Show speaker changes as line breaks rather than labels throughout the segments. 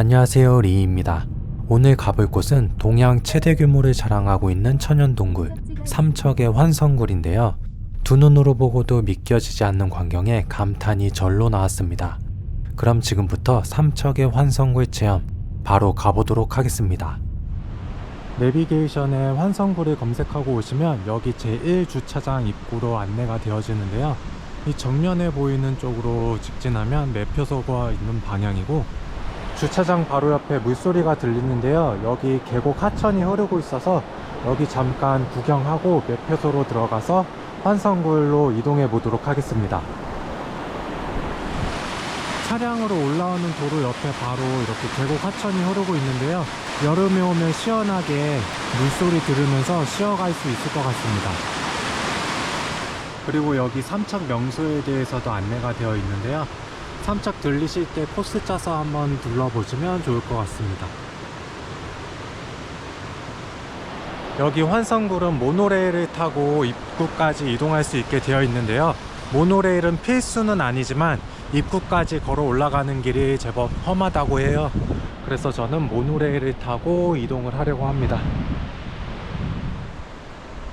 안녕하세요, 리입니다. 오늘 가볼 곳은 동양 최대 규모를 자랑하고 있는 천연동굴 삼척의 환성굴인데요. 두 눈으로 보고도 믿겨지지 않는 광경에 감탄이 절로 나왔습니다. 그럼 지금부터 삼척의 환성굴 체험 바로 가보도록 하겠습니다. 내비게이션에 환성굴을 검색하고 오시면 여기 제1주차장 입구로 안내가 되어지는데요. 이 정면에 보이는 쪽으로 직진하면 매표소가 있는 방향이고, 주차장 바로 옆에 물소리가 들리는데요. 여기 계곡 하천이 흐르고 있어서 여기 잠깐 구경하고 매표소로 들어가서 환성굴로 이동해 보도록 하겠습니다. 차량으로 올라오는 도로 옆에 바로 이렇게 계곡 하천이 흐르고 있는데요. 여름에 오면 시원하게 물소리 들으면서 쉬어갈 수 있을 것 같습니다. 그리고 여기 삼척 명소에 대해서도 안내가 되어 있는데요. 삼척 들리실 때 코스 짜서 한번 둘러보시면 좋을 것 같습니다. 여기 환성굴은 모노레일을 타고 입구까지 이동할 수 있게 되어 있는데요. 모노레일은 필수는 아니지만 입구까지 걸어 올라가는 길이 제법 험하다고 해요. 그래서 저는 모노레일을 타고 이동을 하려고 합니다.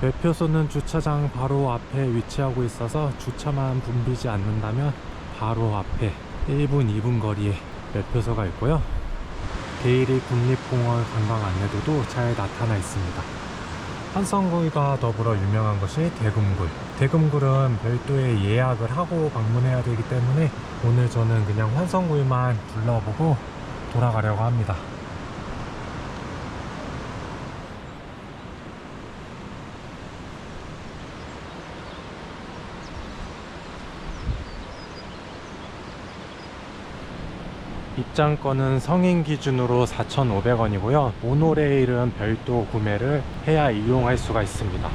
매표소는 주차장 바로 앞에 위치하고 있어서 주차만 붐비지 않는다면 바로 앞에 1분, 2분 거리에 매표소가 있고요. 대일이 국립공원 관광 안내도도 잘 나타나 있습니다. 환성굴과 더불어 유명한 것이 대금굴. 대금굴은 별도의 예약을 하고 방문해야 되기 때문에 오늘 저는 그냥 환성굴만 둘러보고 돌아가려고 합니다. 입장권은 성인 기준으로 4,500원이고요. 모노레일은 별도 구매를 해야 이용할 수가 있습니다.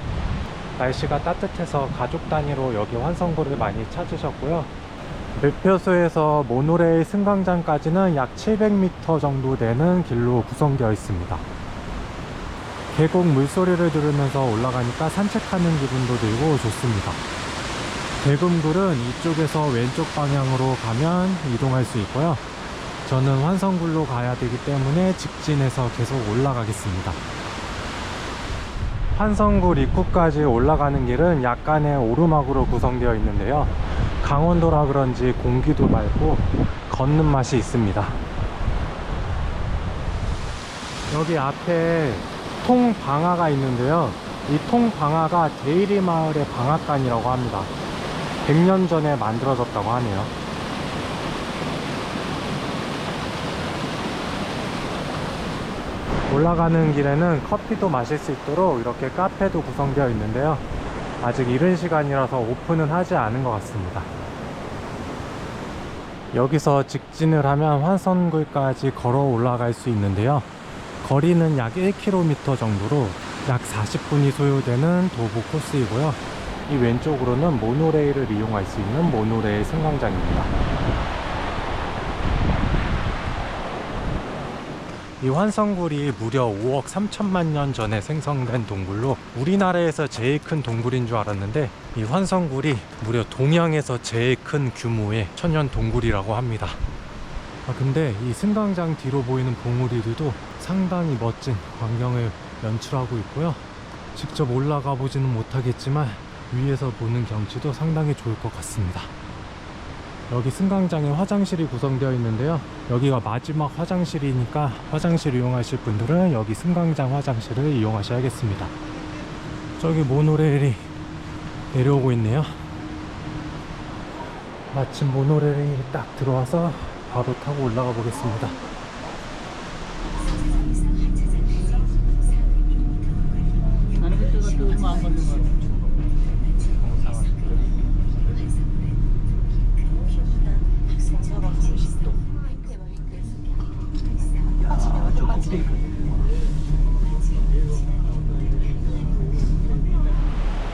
날씨가 따뜻해서 가족 단위로 여기 환성굴을 많이 찾으셨고요. 매표소에서 모노레일 승강장까지는 약 700m 정도 되는 길로 구성되어 있습니다. 계곡 물소리를 들으면서 올라가니까 산책하는 기분도 들고 좋습니다. 대금굴은 이쪽에서 왼쪽 방향으로 가면 이동할 수 있고요. 저는 환성굴로 가야 되기 때문에 직진해서 계속 올라가겠습니다. 환성굴 입구까지 올라가는 길은 약간의 오르막으로 구성되어 있는데요. 강원도라 그런지 공기도 맑고 걷는 맛이 있습니다. 여기 앞에 통방화가 있는데요. 이 통방화가 대일이 마을의 방앗간이라고 합니다. 100년 전에 만들어졌다고 하네요. 올라가는 길에는 커피도 마실 수 있도록 이렇게 카페도 구성되어 있는데요. 아직 이른 시간이라서 오픈은 하지 않은 것 같습니다. 여기서 직진을 하면 환성굴까지 걸어 올라갈 수 있는데요. 거리는 약 1km 정도로 약 40분이 소요되는 도보 코스이고요. 이 왼쪽으로는 모노레일을 이용할 수 있는 모노레일 승강장입니다. 이 환성굴이 무려 5억 3천만 년 전에 생성된 동굴로 우리나라에서 제일 큰 동굴인 줄 알았는데, 이 환성굴이 무려 동양에서 제일 큰 규모의 천연 동굴이라고 합니다. 근데 이 승강장 뒤로 보이는 봉우리들도 상당히 멋진 광경을 연출하고 있고요. 직접 올라가 보지는 못하겠지만 위에서 보는 경치도 상당히 좋을 것 같습니다. 여기 승강장에 화장실이 구성되어 있는데요. 여기가 마지막 화장실이니까 화장실 이용하실 분들은 여기 승강장 화장실을 이용하셔야겠습니다. 저기 모노레일이 내려오고 있네요. 마침 모노레일이 딱 들어와서 바로 타고 올라가 보겠습니다.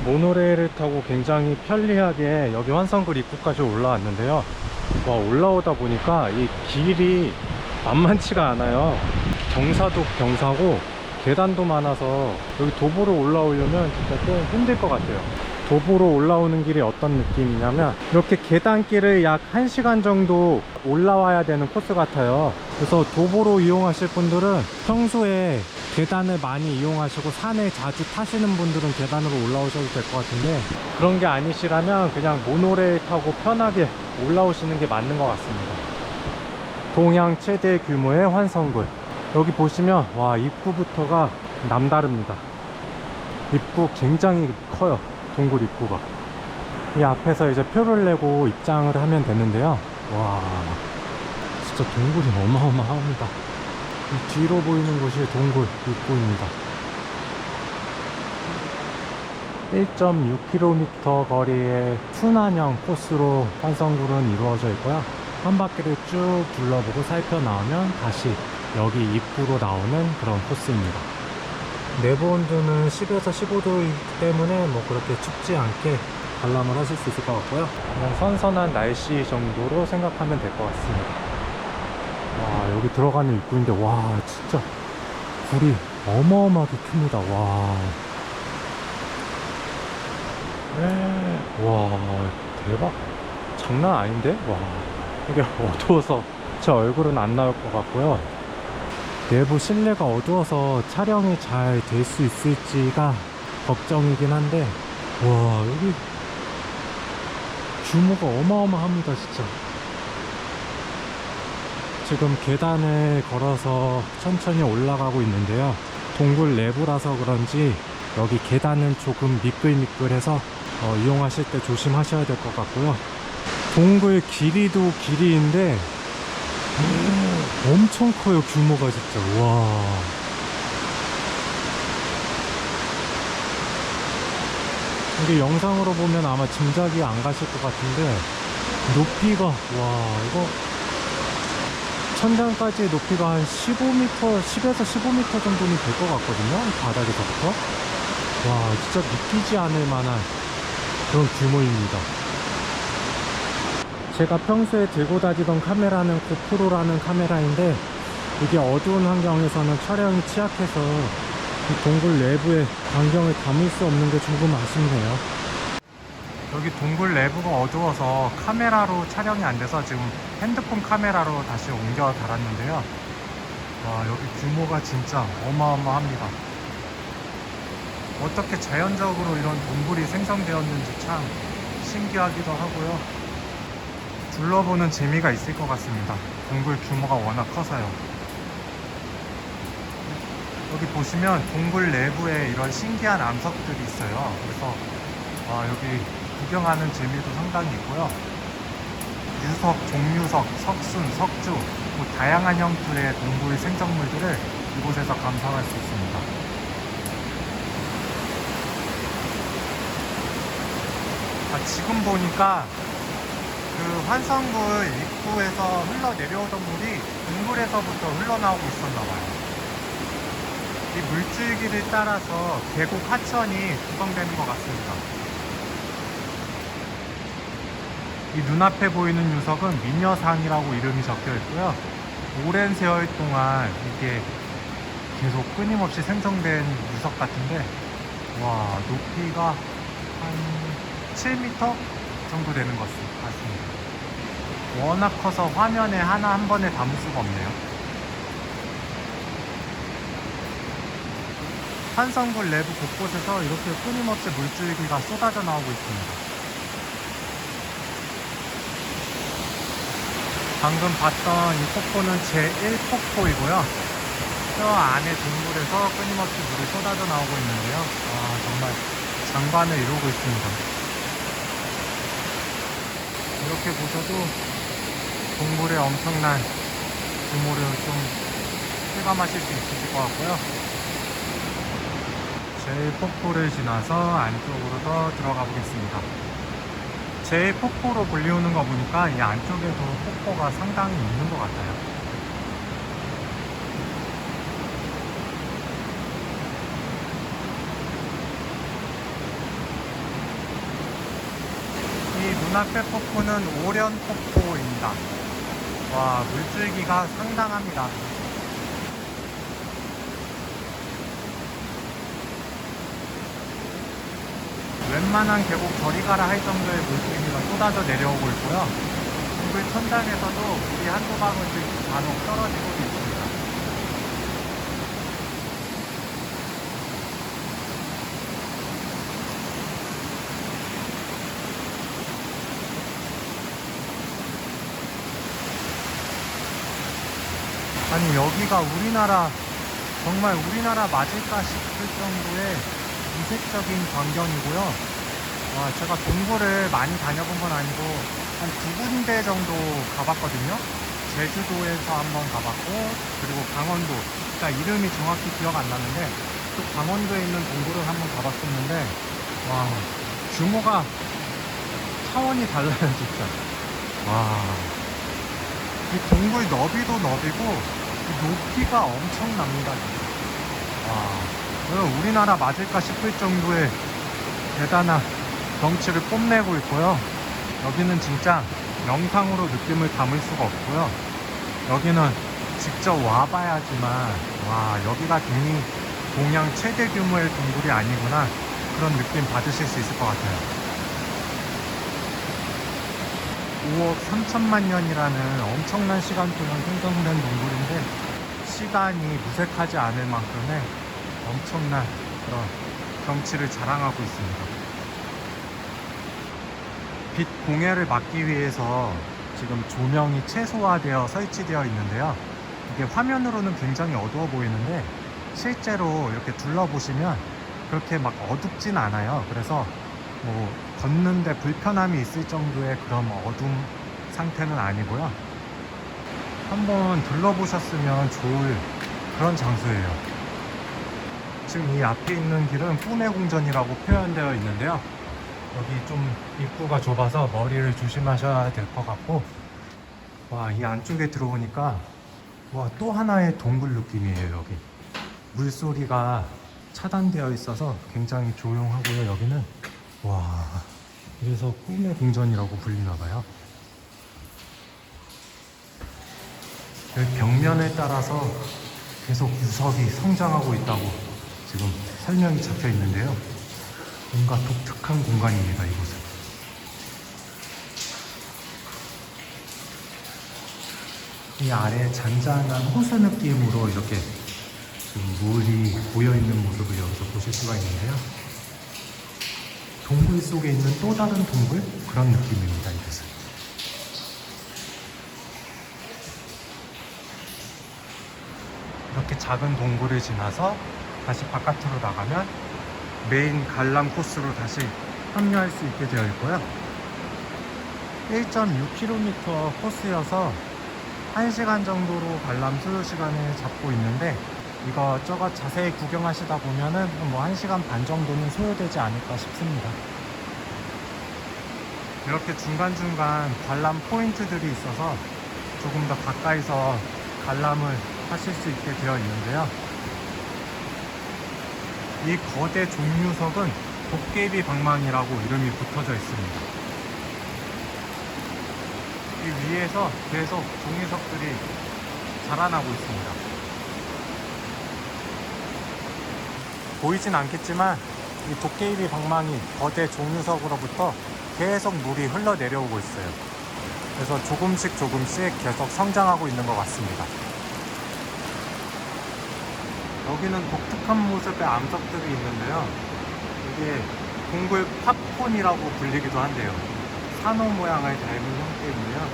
모노레일을 타고 굉장히 편리하게 여기 환성굴 입구까지 올라왔는데요. 와, 올라오다 보니까 이 길이 만만치가 않아요. 경사도 경사고 계단도 많아서 여기 도보로 올라오려면 진짜 좀 힘들 것 같아요. 도보로 올라오는 길이 어떤 느낌이냐면 이렇게 계단길을 약 1시간 정도 올라와야 되는 코스 같아요. 그래서 도보로 이용하실 분들은 평소에 계단을 많이 이용하시고 산에 자주 타시는 분들은 계단으로 올라오셔도 될 것 같은데, 그런 게 아니시라면 그냥 모노레일 타고 편하게 올라오시는 게 맞는 것 같습니다. 동양 최대 규모의 환성굴. 여기 보시면 와, 입구부터가 남다릅니다. 입구 굉장히 커요. 동굴 입구가. 이 앞에서 이제 표를 내고 입장을 하면 되는데요. 와, 진짜 동굴이 어마어마합니다. 이 뒤로 보이는 곳이 동굴 입구입니다. 1.6km 거리의 순환형 코스로 환성굴은 이루어져 있고요. 한 바퀴를 쭉 둘러보고 살펴 나오면 다시 여기 입구로 나오는 그런 코스입니다. 내부 온도는 10에서 15도이기 때문에 뭐 그렇게 춥지 않게 관람을 하실 수 있을 것 같고요. 그냥 선선한 날씨 정도로 생각하면 될 것 같습니다. 와, 여기 들어가는 입구인데 와, 진짜 굴이 어마어마하게 큽니다. 와, 와, 대박. 장난 아닌데? 와, 이게 어두워서 제 얼굴은 안 나올 것 같고요. 내부 실내가 어두워서 촬영이 잘 될 수 있을지가 걱정이긴 한데, 와, 여기 규모가 어마어마합니다. 진짜 지금 계단을 걸어서 천천히 올라가고 있는데요. 동굴 내부라서 그런지 여기 계단은 조금 미끌미끌해서 이용하실 때 조심하셔야 될 것 같고요. 동굴 길이도 길이인데 엄청 커요. 규모가 진짜. 와, 이게 영상으로 보면 아마 짐작이 안 가실 것 같은데 높이가, 와, 이거 천장까지 높이가 한 15m, 10에서 15m 정도는 될 것 같거든요. 바닥에서부터. 와, 진짜 믿기지 않을 만한 그런 규모입니다. 제가 평소에 들고 다니던 카메라는 고프로라는 카메라인데, 이게 어두운 환경에서는 촬영이 취약해서 이 동굴 내부의 광경을 담을 수 없는 게 조금 아쉽네요. 여기 동굴 내부가 어두워서 카메라로 촬영이 안 돼서 지금 핸드폰 카메라로 다시 옮겨 달았는데요. 와, 여기 규모가 진짜 어마어마합니다. 어떻게 자연적으로 이런 동굴이 생성되었는지 참 신기하기도 하고요. 둘러보는 재미가 있을 것 같습니다. 동굴 규모가 워낙 커서요. 여기 보시면 동굴 내부에 이런 신기한 암석들이 있어요. 그래서 여기 구경하는 재미도 상당히 있고요. 유석, 종유석, 석순, 석주, 뭐 다양한 형태의 동굴 생성물들을 이곳에서 감상할 수 있습니다. 지금 보니까 그 환성굴 입구에서 흘러내려오던 물이 동굴에서부터 흘러나오고 있었나봐요. 이 물줄기를 따라서 계곡 하천이 구성되는 것 같습니다. 이 눈앞에 보이는 유석은 미녀상이라고 이름이 적혀 있고요. 오랜 세월 동안 이게 계속 끊임없이 생성된 유석 같은데, 와, 높이가 한 7m 정도 되는 것 같습니다. 워낙 커서 화면에 하나 한 번에 담을 수가 없네요. 환성굴 내부 곳곳에서 이렇게 끊임없이 물줄기가 쏟아져 나오고 있습니다. 방금 봤던 이 폭포는 제1폭포이고요. 저 안에 동굴에서 끊임없이 물이 쏟아져 나오고 있는데요. 정말 장관을 이루고 있습니다. 이렇게 보셔도 동굴의 엄청난 규모를 좀 실감하실 수 있으실 것 같고요. 제1폭포를 지나서 안쪽으로 더 들어가 보겠습니다. 제1폭포로 불리우는 거 보니까 이 안쪽에도 폭포가 상당히 있는 것 같아요. 이 눈앞의 폭포는 오련폭포입니다. 와, 물줄기가 상당합니다. 웬만한 계곡 저리 가라 할 정도의 물기가 쏟아져 내려오고 있고요. 동굴 천장에서도 물이 한두 방울씩 간혹 떨어지고 있습니다. 아니 여기가 정말 우리나라 맞을까 싶을 정도의 이색적인 광경이고요. 와, 제가 동굴을 많이 다녀본 건 아니고 한 2군데 정도 가봤거든요. 제주도에서 한번 가봤고, 그리고 강원도, 그러니까 이름이 정확히 기억 안 나는데 또 강원도에 있는 동굴을 한번 가봤었는데, 와, 규모가 차원이 달라요 진짜. 와, 이 동굴 너비도 너비고 높이가 엄청납니다. 와, 우리나라 맞을까 싶을 정도의 대단한 경치를 뽐내고 있고요. 여기는 진짜 영상으로 느낌을 담을 수가 없고요. 여기는 직접 와봐야지만, 와, 여기가 괜히 동양 최대 규모의 동굴이 아니구나, 그런 느낌 받으실 수 있을 것 같아요. 5억 3천만 년이라는 엄청난 시간 동안 생성된 동굴인데, 시간이 무색하지 않을 만큼의 엄청난 그런 경치를 자랑하고 있습니다. 빛 공해를 막기 위해서 지금 조명이 최소화되어 설치되어 있는데요. 이게 화면으로는 굉장히 어두워 보이는데 실제로 이렇게 둘러보시면 그렇게 막 어둡진 않아요. 그래서 뭐 걷는데 불편함이 있을 정도의 그런 어두운 상태는 아니고요. 한번 둘러보셨으면 좋을 그런 장소예요. 지금 이 앞에 있는 길은 꿈의궁전이라고 표현되어 있는데요. 여기 좀 입구가 좁아서 머리를 조심하셔야 될 것 같고, 와, 이 안쪽에 들어오니까 와, 또 하나의 동굴 느낌이에요. 여기 물소리가 차단되어 있어서 굉장히 조용하고요. 여기는, 와, 그래서 꿈의궁전이라고 불리나봐요. 여기 벽면에 따라서 계속 유석이 성장하고 있다고 지금 설명이 잡혀 있는데요. 뭔가 독특한 공간입니다, 이곳은. 이 아래 잔잔한 호수 느낌으로 이렇게 지금 물이 고여있는 모습을 여기서 보실 수가 있는데요. 동굴 속에 있는 또 다른 동굴? 그런 느낌입니다, 이곳은. 이렇게 작은 동굴을 지나서 다시 바깥으로 나가면 메인 관람 코스로 다시 합류할 수 있게 되어 있고요. 1.6km 코스여서 1시간 정도로 관람 소요 시간을 잡고 있는데, 이것저것 자세히 구경하시다 보면은 뭐 1시간 반 정도는 소요되지 않을까 싶습니다. 이렇게 중간중간 관람 포인트들이 있어서 조금 더 가까이서 관람을 하실 수 있게 되어 있는데요. 이 거대 종류석은 도깨비 방망이라고 이름이 붙어져 있습니다. 이 위에서 계속 종류석들이 자라나고 있습니다. 보이진 않겠지만 이 도깨비 방망이 거대 종류석으로부터 계속 물이 흘러내려오고 있어요. 그래서 조금씩 계속 성장하고 있는 것 같습니다. 여기는 독특한 모습의 암석들이 있는데요. 이게 동굴 팝콘이라고 불리기도 한데요. 산호 모양을 닮은 형태이고요.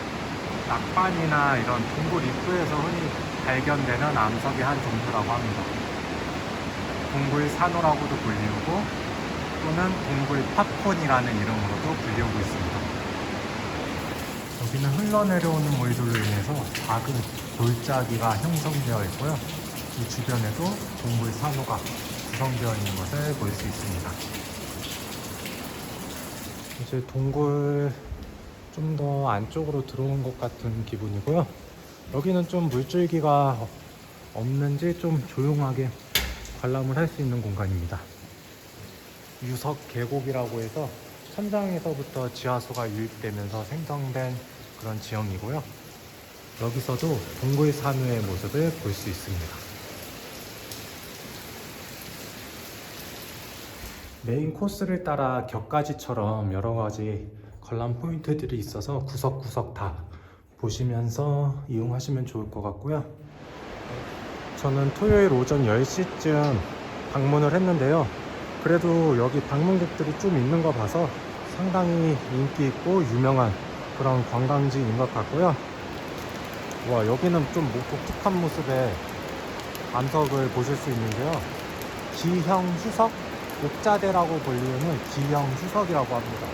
낙반이나 이런 동굴 입구에서 흔히 발견되는 암석의 한 종류라고 합니다. 동굴 산호라고도 불리우고, 또는 동굴 팝콘이라는 이름으로도 불리우고 있습니다. 여기는 흘러내려오는 물들로 인해서 작은 돌짜기가 형성되어 있고요. 이 주변에도 동굴 산호가 구성되어 있는 것을 볼 수 있습니다. 이제 동굴 좀 더 안쪽으로 들어온 것 같은 기분이고요. 여기는 좀 물줄기가 없는지 좀 조용하게 관람을 할 수 있는 공간입니다. 유석 계곡이라고 해서 천장에서부터 지하수가 유입되면서 생성된 그런 지형이고요. 여기서도 동굴 산호의 모습을 볼 수 있습니다. 메인 코스를 따라 격가지처럼 여러 가지 관람 포인트들이 있어서 구석구석 다 보시면서 이용하시면 좋을 것 같고요. 저는 토요일 오전 10시쯤 방문을 했는데요. 그래도 여기 방문객들이 좀 있는 거 봐서 상당히 인기 있고 유명한 그런 관광지인 것 같고요. 와, 여기는 좀 독특한 모습의 암석을 보실 수 있는데요. 기형 휴석? 옥자대라고 불리는 기형 휴석이라고 합니다.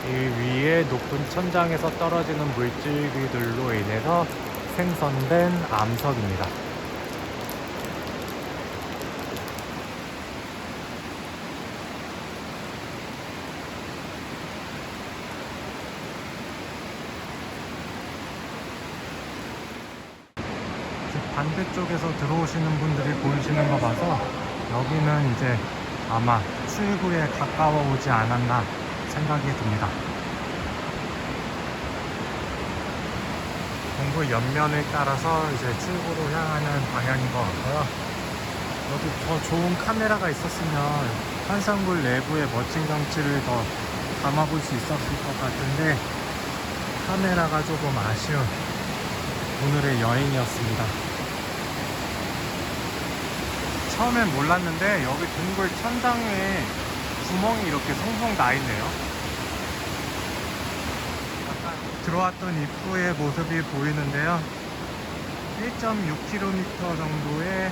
이 위에 높은 천장에서 떨어지는 물줄기들로 인해서 생성된 암석입니다. 반대쪽에서 들어오시는 분들이 보이시는 거 봐서 여기는 이제 아마 출구에 가까워 오지 않았나 생각이 듭니다. 동굴 옆면을 따라서 이제 출구로 향하는 방향인 것 같고요. 여기 더 좋은 카메라가 있었으면 환상굴 내부의 멋진 경치를 더 담아볼 수 있었을 것 같은데 카메라가 조금 아쉬운 오늘의 여행이었습니다. 처음엔 몰랐는데 여기 동굴 천장에 구멍이 이렇게 송송 나 있네요. 들어왔던 입구의 모습이 보이는데요. 1.6km 정도의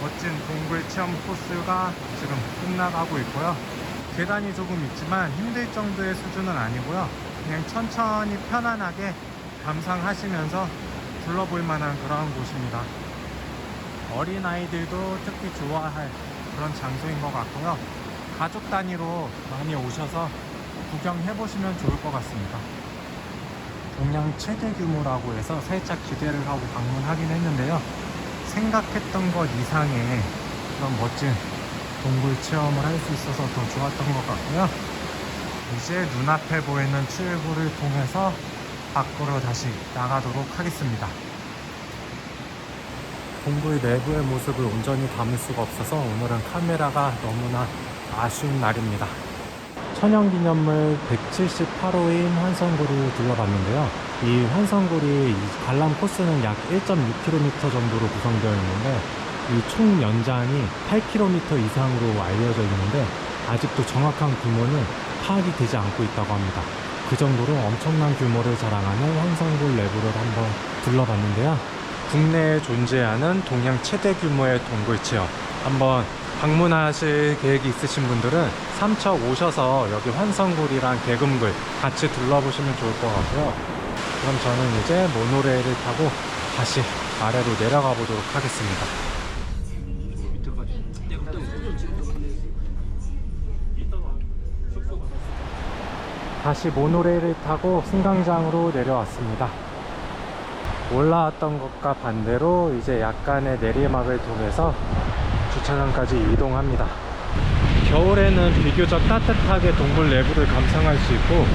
멋진 동굴 체험 코스가 지금 끝나가고 있고요. 계단이 조금 있지만 힘들 정도의 수준은 아니고요. 그냥 천천히 편안하게 감상하시면서 둘러볼 만한 그런 곳입니다. 어린아이들도 특히 좋아할 그런 장소인 것 같고요. 가족 단위로 많이 오셔서 구경해 보시면 좋을 것 같습니다. 동양 최대 규모라고 해서 살짝 기대를 하고 방문하긴 했는데요. 생각했던 것 이상의 그런 멋진 동굴 체험을 할 수 있어서 더 좋았던 것 같고요. 이제 눈앞에 보이는 출구를 통해서 밖으로 다시 나가도록 하겠습니다. 동굴 내부의 모습을 온전히 담을 수가 없어서 오늘은 카메라가 너무나 아쉬운 날입니다. 천연기념물 178호인 환성굴을 둘러봤는데요. 이 환성굴이 관람 코스는 약 1.6km 정도로 구성되어 있는데 이 총 연장이 8km 이상으로 알려져 있는데 아직도 정확한 규모는 파악이 되지 않고 있다고 합니다. 그 정도로 엄청난 규모를 자랑하는 환성굴 내부를 한번 둘러봤는데요. 국내에 존재하는 동양 최대 규모의 동굴 체험 한번 방문하실 계획이 있으신 분들은 삼척 오셔서 여기 환성굴이랑 개금굴 같이 둘러보시면 좋을 것 같고요. 그럼 저는 이제 모노레일을 타고 다시 아래로 내려가 보도록 하겠습니다. 다시 모노레일을 타고 승강장으로 내려왔습니다. 올라왔던 것과 반대로 이제 약간의 내리막을 통해서 주차장까지 이동합니다. 겨울에는 비교적 따뜻하게 동굴 내부를 감상할 수 있고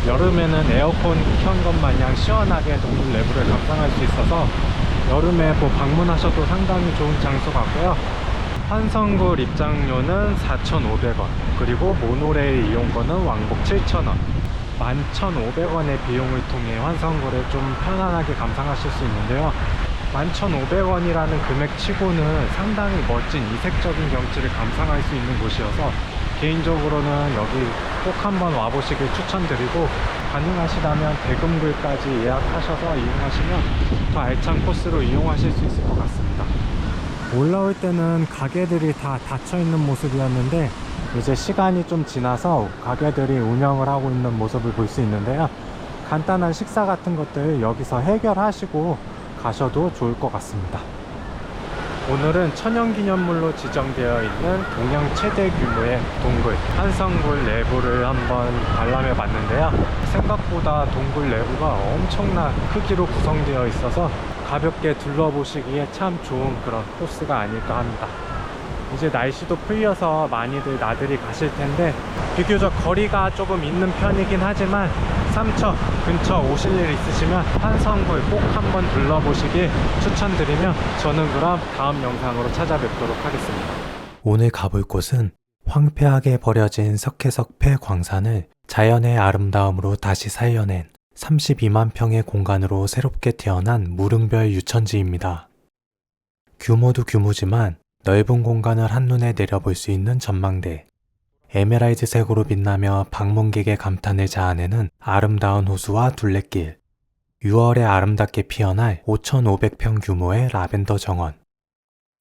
여름에는 에어컨 켠 것 마냥 시원하게 동굴 내부를 감상할 수 있어서 여름에 방문하셔도 상당히 좋은 장소 같고요. 환성굴 입장료는 4,500원, 그리고 모노레일 이용권은 왕복 7,000원, 11,500원의 비용을 통해 환성굴을 좀 편안하게 감상하실 수 있는데요. 11,500원이라는 금액치고는 상당히 멋진 이색적인 경치를 감상할 수 있는 곳이어서 개인적으로는 여기 꼭 한번 와보시길 추천드리고, 가능하시다면 대금굴까지 예약하셔서 이용하시면 더 알찬 코스로 이용하실 수 있을 것 같습니다. 올라올 때는 가게들이 다 닫혀있는 모습이었는데 이제 시간이 좀 지나서 가게들이 운영을 하고 있는 모습을 볼 수 있는데요. 간단한 식사 같은 것들 여기서 해결하시고 가셔도 좋을 것 같습니다. 오늘은 천연기념물로 지정되어 있는 동양 최대 규모의 동굴 환성굴 내부를 한번 관람해 봤는데요. 생각보다 동굴 내부가 엄청난 크기로 구성되어 있어서 가볍게 둘러보시기에 참 좋은 그런 코스가 아닐까 합니다. 이제 날씨도 풀려서 많이들 나들이 가실 텐데 비교적 거리가 조금 있는 편이긴 하지만 삼척 근처 오실 일 있으시면 환성굴 꼭 한번 둘러보시길 추천드리며 저는 그럼 다음 영상으로 찾아뵙도록 하겠습니다. 오늘 가볼 곳은 황폐하게 버려진 석회석폐 광산을 자연의 아름다움으로 다시 살려낸 32만 평의 공간으로 새롭게 태어난 무릉별 유천지입니다. 규모도 규모지만 넓은 공간을 한눈에 내려볼 수 있는 전망대, 에메랄드색으로 빛나며 방문객의 감탄을 자아내는 아름다운 호수와 둘레길, 6월에 아름답게 피어날 5,500평 규모의 라벤더 정원,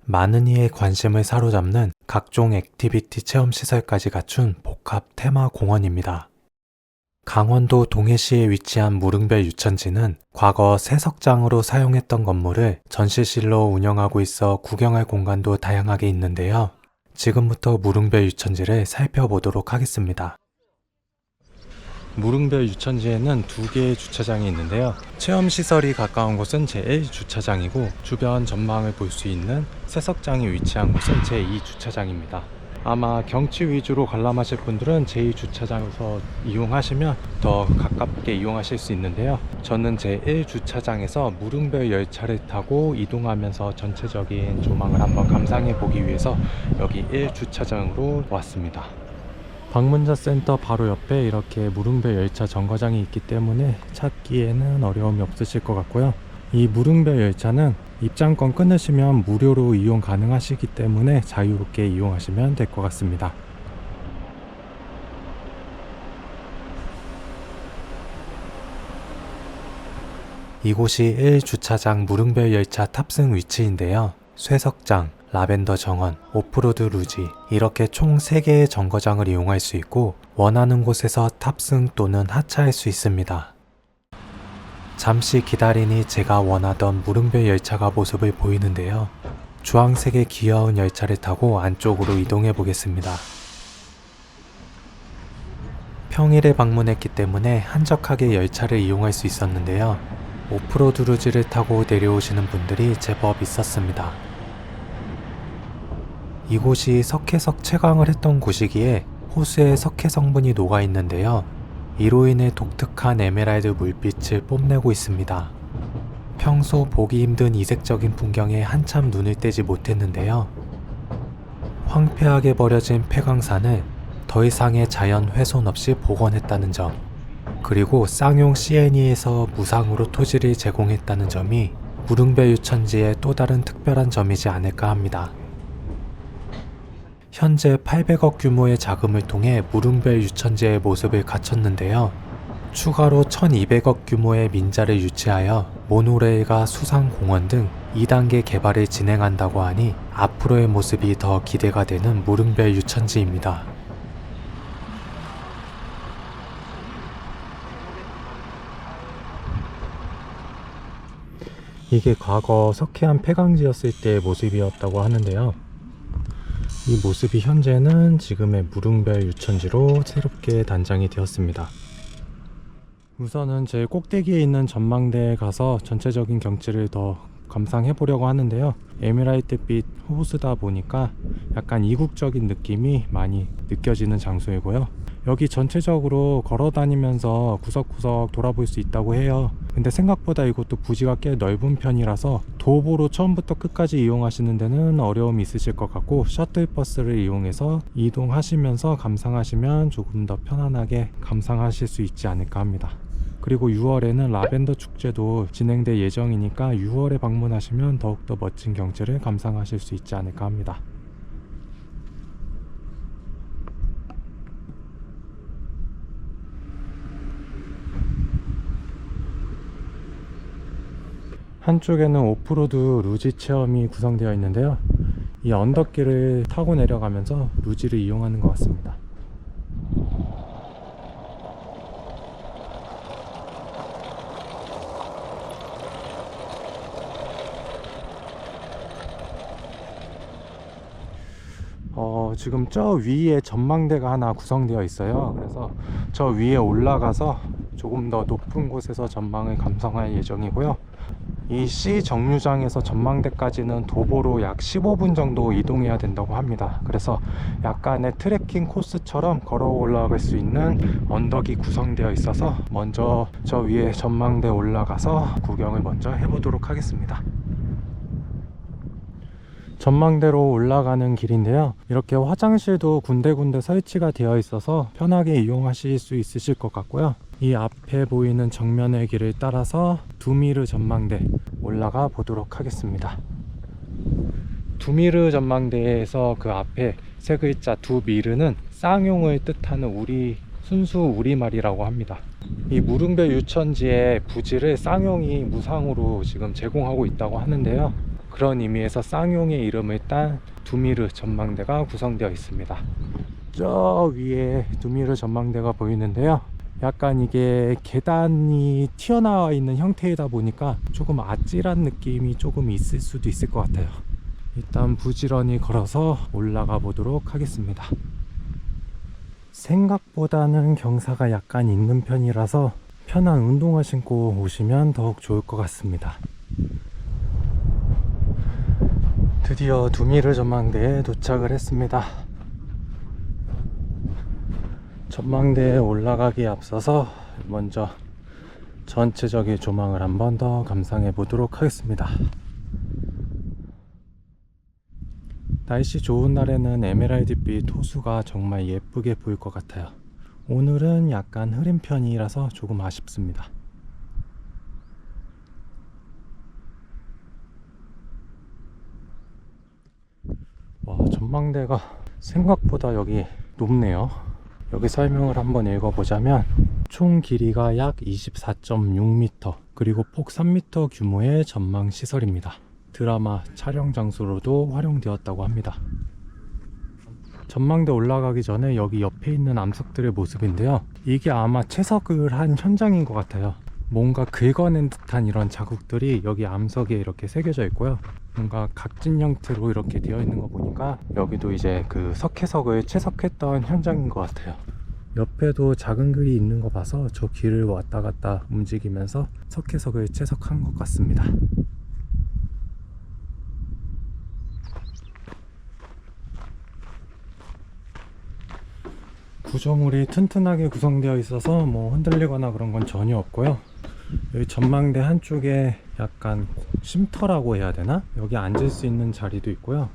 많은 이의 관심을 사로잡는 각종 액티비티 체험시설까지 갖춘 복합 테마 공원입니다. 강원도 동해시에 위치한 무릉별 유천지는 과거 세석장으로 사용했던 건물을 전시실로 운영하고 있어 구경할 공간도 다양하게 있는데요. 지금부터 무릉별 유천지를 살펴보도록 하겠습니다. 무릉별 유천지에는 2개의 주차장이 있는데요. 체험시설이 가까운 곳은 제1주차장이고 주변 전망을 볼 수 있는 세석장이 위치한 곳은 제2주차장입니다. 아마 경치 위주로 관람하실 분들은 제2주차장에서 이용하시면 더 가깝게 이용하실 수 있는데요. 저는 제1주차장에서 무릉별 열차를 타고 이동하면서 전체적인 조망을 한번 감상해 보기 위해서 여기 1주차장으로 왔습니다. 방문자 센터 바로 옆에 이렇게 무릉별 열차 정거장이 있기 때문에 찾기에는 어려움이 없으실 것 같고요. 이 무릉별 열차는 입장권 끊으시면 무료로 이용 가능하시기 때문에 자유롭게 이용하시면 될 것 같습니다. 이곳이 1주차장 무릉별 열차 탑승 위치인데요. 쇠석장, 라벤더 정원, 오프로드 루지 이렇게 총 3개의 정거장을 이용할 수 있고 원하는 곳에서 탑승 또는 하차할 수 있습니다. 잠시 기다리니 제가 원하던 무릉별 열차가 모습을 보이는데요. 주황색의 귀여운 열차를 타고 안쪽으로 이동해 보겠습니다. 평일에 방문했기 때문에 한적하게 열차를 이용할 수 있었는데요. 오프로드 루지를 타고 내려오시는 분들이 제법 있었습니다. 이곳이 석회석 채광을 했던 곳이기에 호수에 석회 성분이 녹아 있는데요. 이로 인해 독특한 에메랄드 물빛을 뽐내고 있습니다. 평소 보기 힘든 이색적인 풍경에 한참 눈을 떼지 못했는데요. 황폐하게 버려진 폐광산을 더 이상의 자연 훼손 없이 복원했다는 점, 그리고 쌍용 CNE에서 무상으로 토지를 제공했다는 점이 무릉별 유천지의 또 다른 특별한 점이지 않을까 합니다. 현재 800억 규모의 자금을 통해 무릉별 유천지의 모습을 갖췄는데요. 추가로 1200억 규모의 민자를 유치하여 모노레일과 수상공원 등 2단계 개발을 진행한다고 하니 앞으로의 모습이 더 기대가 되는 무릉별 유천지입니다. 이게 과거 석회암 폐광지였을 때의 모습이었다고 하는데요. 이 모습이 현재는 지금의 무릉별 유천지로 새롭게 단장이 되었습니다. 우선은 제일 꼭대기에 있는 전망대에 가서 전체적인 경치를 더 감상해 보려고 하는데요. 에메랄드빛 호수다 보니까 약간 이국적인 느낌이 많이 느껴지는 장소이고요. 여기 전체적으로 걸어 다니면서 구석구석 돌아볼 수 있다고 해요. 근데 생각보다 이곳도 부지가 꽤 넓은 편이라서 도보로 처음부터 끝까지 이용하시는 데는 어려움이 있으실 것 같고, 셔틀버스를 이용해서 이동하시면서 감상하시면 조금 더 편안하게 감상하실 수 있지 않을까 합니다. 그리고 6월에는 라벤더 축제도 진행될 예정이니까 6월에 방문하시면 더욱더 멋진 경치를 감상하실 수 있지 않을까 합니다. 한쪽에는 오프로드 루지 체험이 구성되어 있는데요. 이 언덕길을 타고 내려가면서 루지를 이용하는 것 같습니다. 지금 저 위에 전망대가 하나 구성되어 있어요. 그래서 저 위에 올라가서 조금 더 높은 곳에서 전망을 감상할 예정이고요. 이 C 정류장에서 전망대까지는 도보로 약 15분 정도 이동해야 된다고 합니다. 그래서 약간의 트레킹 코스처럼 걸어 올라갈 수 있는 언덕이 구성되어 있어서 먼저 저 위에 전망대 올라가서 구경을 먼저 해보도록 하겠습니다. 전망대로 올라가는 길인데요. 이렇게 화장실도 군데군데 설치가 되어 있어서 편하게 이용하실 수 있으실 것 같고요. 이 앞에 보이는 정면의 길을 따라서 두미르 전망대 올라가 보도록 하겠습니다. 두미르 전망대에서 그 앞에 세 글자 두미르는 쌍용을 뜻하는 순수 우리말이라고 합니다. 이 무릉별 유천지의 부지를 쌍용이 무상으로 지금 제공하고 있다고 하는데요. 그런 의미에서 쌍용의 이름을 딴 두미르 전망대가 구성되어 있습니다. 저 위에 두미르 전망대가 보이는데요. 약간 이게 계단이 튀어나와 있는 형태이다 보니까 조금 아찔한 느낌이 조금 있을 수도 있을 것 같아요. 일단 부지런히 걸어서 올라가 보도록 하겠습니다. 생각보다는 경사가 약간 있는 편이라서 편한 운동화 신고 오시면 더욱 좋을 것 같습니다. 드디어 두미르 전망대에 도착을 했습니다. 전망대에 올라가기에 앞서서 먼저 전체적인 조망을 한 번 더 감상해 보도록 하겠습니다. 날씨 좋은 날에는 에메랄드빛 호수가 정말 예쁘게 보일 것 같아요. 오늘은 약간 흐린 편이라서 조금 아쉽습니다. 와, 전망대가 생각보다 여기 높네요. 여기 설명을 한번 읽어보자면 총 길이가 약 24.6m 그리고 폭 3m 규모의 전망 시설입니다. 드라마 촬영 장소로도 활용되었다고 합니다. 전망대 올라가기 전에 여기 옆에 있는 암석들의 모습인데요. 이게 아마 채석을 한 현장인 것 같아요. 뭔가 긁어낸 듯한 이런 자국들이 여기 암석에 이렇게 새겨져 있고요. 뭔가 각진 형태로 이렇게 되어 있는 거 보니까 여기도 이제 그 석회석을 채석했던 현장인 것 같아요. 옆에도 작은 글이 있는 거 봐서 저 길을 왔다 갔다 움직이면서 석회석을 채석한 것 같습니다. 구조물이 튼튼하게 구성되어 있어서 뭐 흔들리거나 그런 건 전혀 없고요. 여기 전망대 한쪽에 약간 쉼터라고 해야 되나? 여기 앉을 수 있는 자리도 있고요.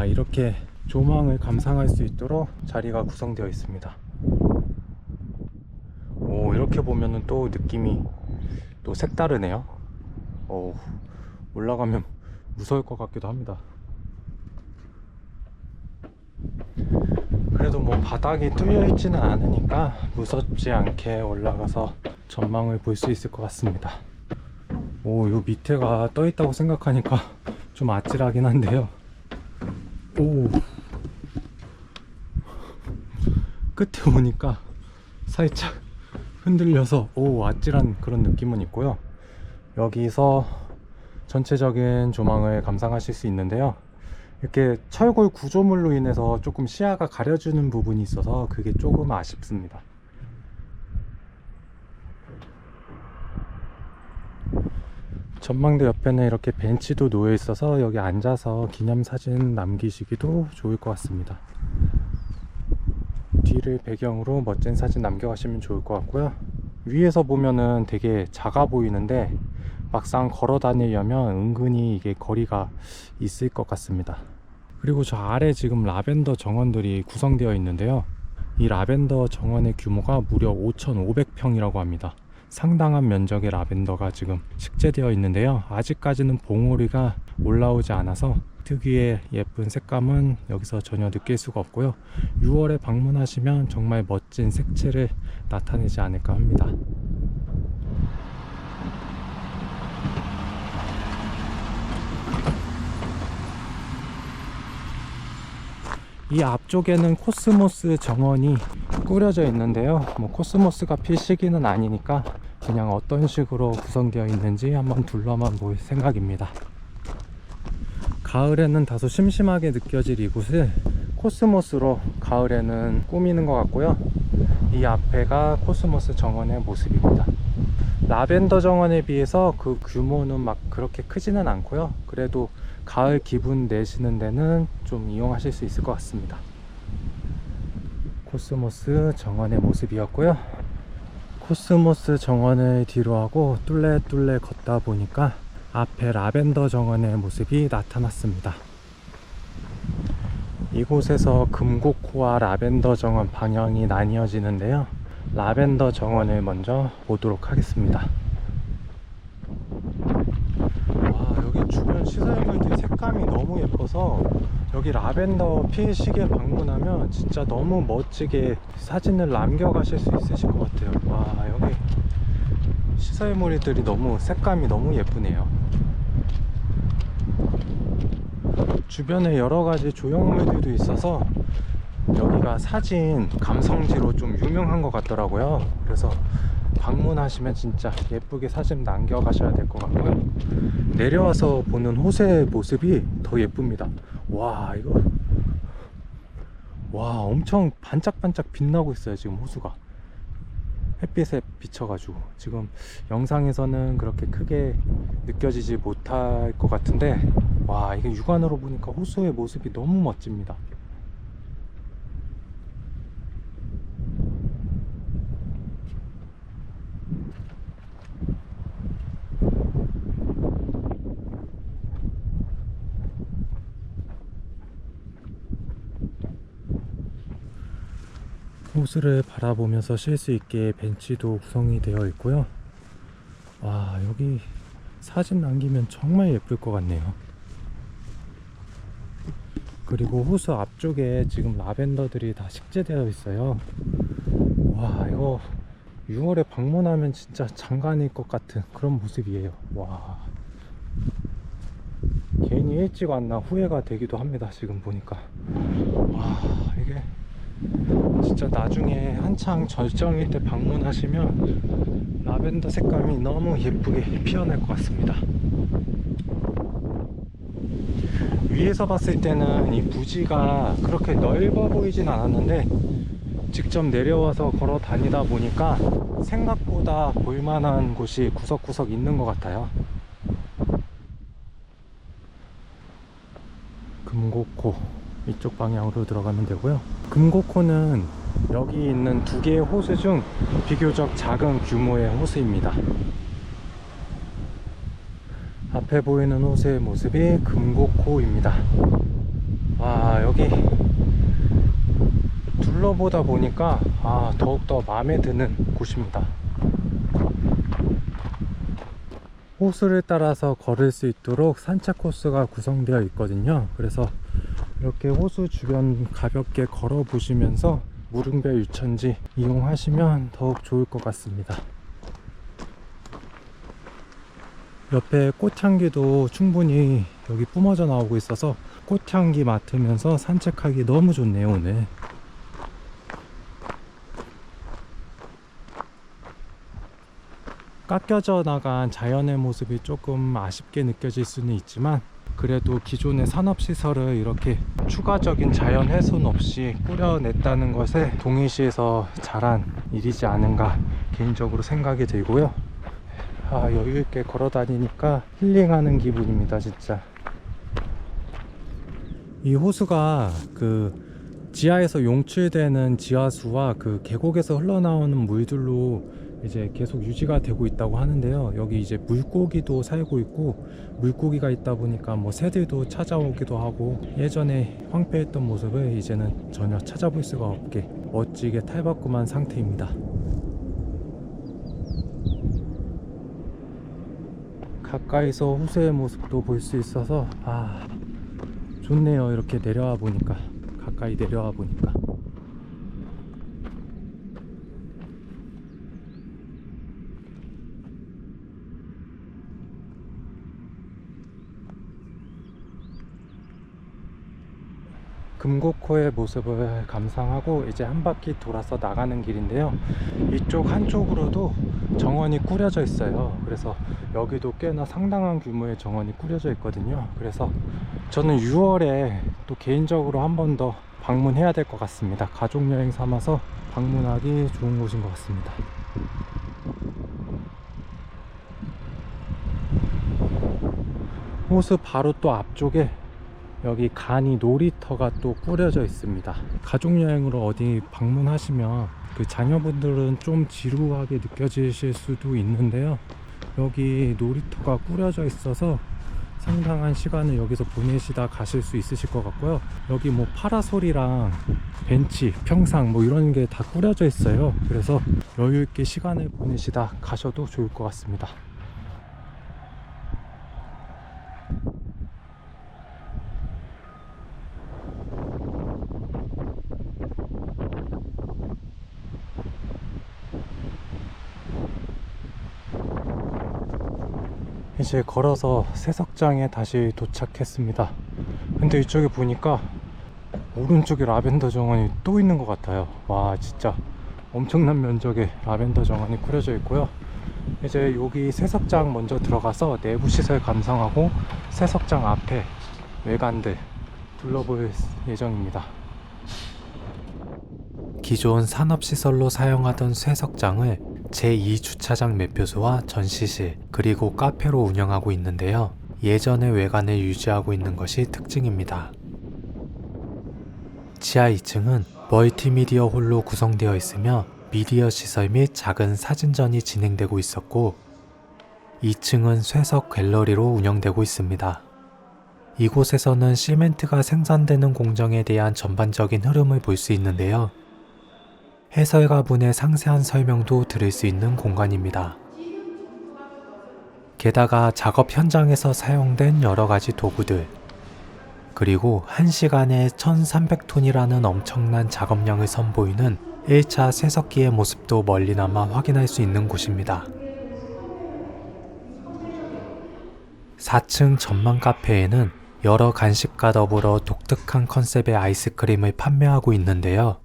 이렇게 조망을 감상할 수 있도록 자리가 구성되어 있습니다. 오, 이렇게 보면은 또 느낌이 또 색다르네요. 올라가면 무서울 것 같기도 합니다. 그래도 뭐 바닥이 뚫려 있지는 않으니까 무섭지 않게 올라가서 전망을 볼 수 있을 것 같습니다. 오, 요 밑에가 떠 있다고 생각하니까 좀 아찔하긴 한데요. 오, 끝에 오니까 살짝 흔들려서 아찔한 그런 느낌은 있고요. 여기서 전체적인 조망을 감상하실 수 있는데요. 이렇게 철골 구조물로 인해서 조금 시야가 가려주는 부분이 있어서 그게 조금 아쉽습니다. 전망대 옆에는 이렇게 벤치도 놓여 있어서 여기 앉아서 기념사진 남기시기도 좋을 것 같습니다. 뒤를 배경으로 멋진 사진 남겨가시면 좋을 것 같고요. 위에서 보면은 되게 작아 보이는데 막상 걸어 다니려면 은근히 이게 거리가 있을 것 같습니다. 그리고 저 아래 지금 라벤더 정원들이 구성되어 있는데요. 이 라벤더 정원의 규모가 무려 5,500평이라고 합니다. 상당한 면적의 라벤더가 지금 식재되어 있는데요. 아직까지는 봉오리가 올라오지 않아서 특유의 예쁜 색감은 여기서 전혀 느낄 수가 없고요. 6월에 방문하시면 정말 멋진 색채를 나타내지 않을까 합니다. 이 앞쪽에는 코스모스 정원이 꾸려져 있는데요. 뭐 코스모스가 필 시기는 아니니까 그냥 어떤 식으로 구성되어 있는지 한번 둘러만 볼 생각입니다. 가을에는 다소 심심하게 느껴질 이곳을 코스모스로 가을에는 꾸미는 것 같고요. 이 앞에가 코스모스 정원의 모습입니다. 라벤더 정원에 비해서 그 규모는 막 그렇게 크지는 않고요. 그래도 가을 기분 내시는 데는 좀 이용하실 수 있을 것 같습니다. 코스모스 정원의 모습이었고요. 코스모스 정원을 뒤로 하고 뚫레뚫레 걷다 보니까 앞에 라벤더 정원의 모습이 나타났습니다. 이곳에서 금곡호와 라벤더 정원 방향이 나뉘어지는데요. 라벤더 정원을 먼저 보도록 하겠습니다. 와, 여기 주변 시설물들 색감이 너무 예뻐서 여기 라벤더 필시계 방문하면 진짜 너무 멋지게 사진을 남겨가실 수 있으실 것 같아요. 와, 여기 시설물들이 너무 색감이 너무 예쁘네요. 주변에 여러가지 조형물들도 있어서 여기가 사진 감성지로 좀 유명한 것 같더라고요. 그래서 방문하시면 진짜 예쁘게 사진 남겨 가셔야 될 것 같고요. 내려와서 보는 호수의 모습이 더 예쁩니다. 와, 이거 와, 엄청 반짝반짝 빛나고 있어요. 지금 호수가 햇빛에 비춰가지고 지금 영상에서는 그렇게 크게 느껴지지 못할 것 같은데, 와, 이게 육안으로 보니까 호수의 모습이 너무 멋집니다. 호수를 바라보면서 쉴 수 있게 벤치도 구성이 되어 있고요. 와, 여기 사진 남기면 정말 예쁠 것 같네요. 그리고 호수 앞쪽에 지금 라벤더들이 다 식재되어 있어요. 와, 이거 6월에 방문하면 진짜 장관일 것 같은 그런 모습이에요. 와, 괜히 일찍 왔나 후회가 되기도 합니다. 지금 보니까 와, 이게 진짜 나중에 한창 절정일 때 방문하시면 라벤더 색감이 너무 예쁘게 피어날 것 같습니다. 위에서 봤을 때는 이 부지가 그렇게 넓어 보이진 않았는데 직접 내려와서 걸어 다니다 보니까 생각보다 볼만한 곳이 구석구석 있는 것 같아요. 금곡호 이쪽 방향으로 들어가면 되고요. 금곡호는 여기 있는 두 개의 호수 중 비교적 작은 규모의 호수입니다. 앞에 보이는 호수의 모습이 금곡호입니다. 와, 여기 둘러보다 보니까 더욱더 마음에 드는 곳입니다. 호수를 따라서 걸을 수 있도록 산책 코스가 구성되어 있거든요. 그래서 이렇게 호수 주변 가볍게 걸어 보시면서 무릉별 유천지 이용하시면 더욱 좋을 것 같습니다. 옆에 꽃향기도 충분히 여기 뿜어져 나오고 있어서 꽃향기 맡으면서 산책하기 너무 좋네요. 오늘 깎여져 나간 자연의 모습이 조금 아쉽게 느껴질 수는 있지만, 그래도 기존의 산업시설을 이렇게 추가적인 자연 훼손 없이 꾸려냈다는 것에 동해시에서 잘한 일이지 않은가 개인적으로 생각이 들고요. 여유있게 걸어 다니니까 힐링하는 기분입니다. 진짜 이 호수가 그 지하에서 용출되는 지하수와 그 계곡에서 흘러나오는 물들로 이제 계속 유지가 되고 있다고 하는데요. 여기 이제 물고기도 살고 있고, 물고기가 있다 보니까 뭐 새들도 찾아오기도 하고, 예전에 황폐했던 모습을 이제는 전혀 찾아볼 수가 없게 멋지게 탈바꿈한 상태입니다. 가까이서 호수의 모습도 볼 수 있어서 좋네요. 이렇게 내려와 보니까, 가까이 내려와 보니까. 금곡호의 모습을 감상하고 이제 한 바퀴 돌아서 나가는 길인데요. 이쪽 한쪽으로도 정원이 꾸려져 있어요. 그래서 여기도 꽤나 상당한 규모의 정원이 꾸려져 있거든요. 그래서 저는 6월에 또 개인적으로 한 번 더 방문해야 될 것 같습니다. 가족여행 삼아서 방문하기 좋은 곳인 것 같습니다. 호수 바로 또 앞쪽에 여기 간이 놀이터가 또 꾸려져 있습니다. 가족여행으로 어디 방문하시면 그 자녀분들은 좀 지루하게 느껴지실 수도 있는데요. 여기 놀이터가 꾸려져 있어서 상당한 시간을 여기서 보내시다 가실 수 있으실 것 같고요. 여기 뭐 파라솔이랑 벤치, 평상 뭐 이런 게 다 꾸려져 있어요. 그래서 여유 있게 시간을 보내시다 가셔도 좋을 것 같습니다. 이제 걸어서 세석장에 다시 도착했습니다. 근데 이쪽에 보니까 오른쪽에 라벤더 정원이 또 있는 것 같아요. 와, 진짜 엄청난 면적의 라벤더 정원이 꾸려져 있고요. 이제 여기 세석장 먼저 들어가서 내부 시설 감상하고 세석장 앞에 외관들 둘러볼 예정입니다. 기존 산업시설로 사용하던 쇠석장을 제2주차장 매표소와 전시실 그리고 카페로 운영하고 있는데요. 예전의 외관을 유지하고 있는 것이 특징입니다. 지하 2층은 멀티미디어 홀로 구성되어 있으며 미디어 시설 및 작은 사진전이 진행되고 있었고 2층은 쇠석 갤러리로 운영되고 있습니다. 이곳에서는 시멘트가 생산되는 공정에 대한 전반적인 흐름을 볼 수 있는데요. 해설가분의 상세한 설명도 들을 수 있는 공간입니다. 게다가 작업 현장에서 사용된 여러가지 도구들 그리고 1시간에 1300톤이라는 엄청난 작업량을 선보이는 1차 쇠석기의 모습도 멀리나마 확인할 수 있는 곳입니다. 4층 전망 카페에는 여러 간식과 더불어 독특한 컨셉의 아이스크림을 판매하고 있는데요.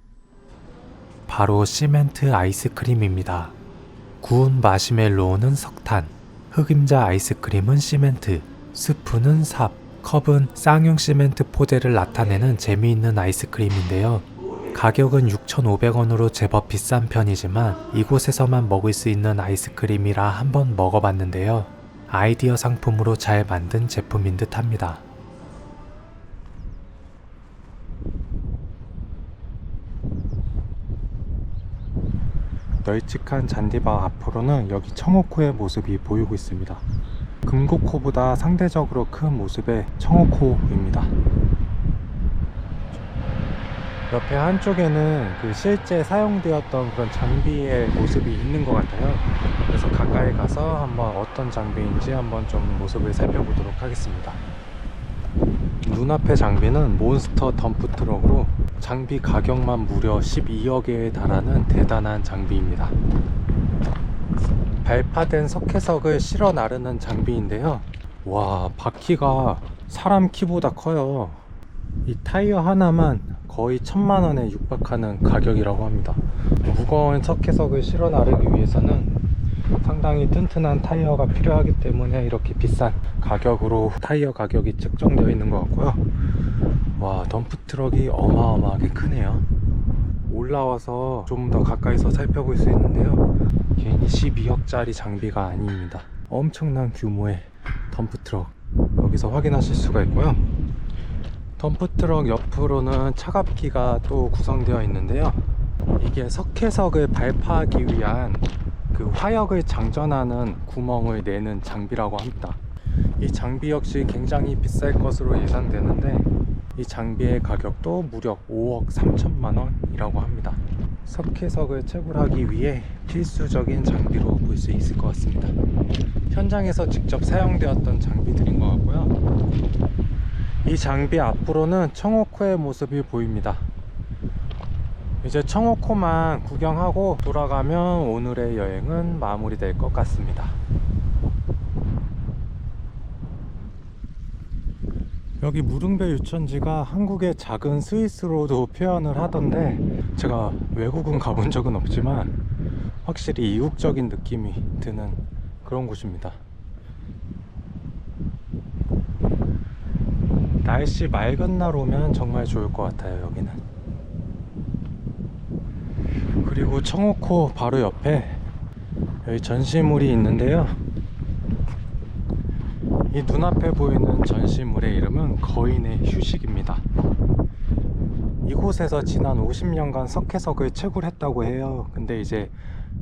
바로 시멘트 아이스크림입니다. 구운 마시멜로우는 석탄, 흑임자 아이스크림은 시멘트, 스프는 삽, 컵은 쌍용 시멘트 포대를 나타내는 재미있는 아이스크림인데요. 가격은 6,500원으로 제법 비싼 편이지만 이곳에서만 먹을 수 있는 아이스크림이라 한번 먹어봤는데요. 아이디어 상품으로 잘 만든 제품인 듯 합니다. 널찍한 잔디밭 앞으로는 여기 청호코의 모습이 보이고 있습니다. 금고코보다 상대적으로 큰 모습의 청호코입니다. 옆에 한쪽에는 그 실제 사용되었던 그런 장비의 모습이 있는 것 같아요. 그래서 가까이 가서 한번 어떤 장비인지 한번 좀 모습을 살펴보도록 하겠습니다. 눈앞의 장비는 몬스터 덤프트럭으로 장비 가격만 무려 12억에 달하는 대단한 장비입니다. 발파된 석회석을 실어 나르는 장비인데요. 와, 바퀴가 사람 키보다 커요. 이 타이어 하나만 거의 1000만원에 육박하는 가격이라고 합니다. 무거운 석회석을 실어 나르기 위해서는 상당히 튼튼한 타이어가 필요하기 때문에 이렇게 비싼 가격으로 타이어 가격이 책정되어 있는 것 같고요. 와, 덤프트럭이 어마어마하게 크네요. 올라와서 좀 더 가까이서 살펴볼 수 있는데요. 괜히 12억짜리 장비가 아닙니다. 엄청난 규모의 덤프트럭 여기서 확인하실 수가 있고요. 덤프트럭 옆으로는 차갑기가 또 구성되어 있는데요. 이게 석회석을 발파하기 위한 그 화역을 장전하는 구멍을 내는 장비라고 합니다. 이 장비 역시 굉장히 비쌀 것으로 예상되는데 이 장비의 가격도 무려 5억 3천만 원이라고 합니다. 석회석을 채굴하기 위해 필수적인 장비로 볼 수 있을 것 같습니다. 현장에서 직접 사용되었던 장비들인 것 같고요. 이 장비 앞으로는 청호코의 모습이 보입니다. 이제 청호코만 구경하고 돌아가면 오늘의 여행은 마무리될 것 같습니다. 여기 무릉배 유천지가 한국의 작은 스위스로도 표현을 하던데 제가 외국은 가본 적은 없지만 확실히 이국적인 느낌이 드는 그런 곳입니다. 날씨 맑은 날 오면 정말 좋을 것 같아요. 여기는. 그리고 청호코 바로 옆에 여기 전시물이 있는데요. 이 눈앞에 보이는 전시물의 이름은 거인의 휴식입니다. 이곳에서 지난 50년간 석회석을 채굴했다고 해요. 근데 이제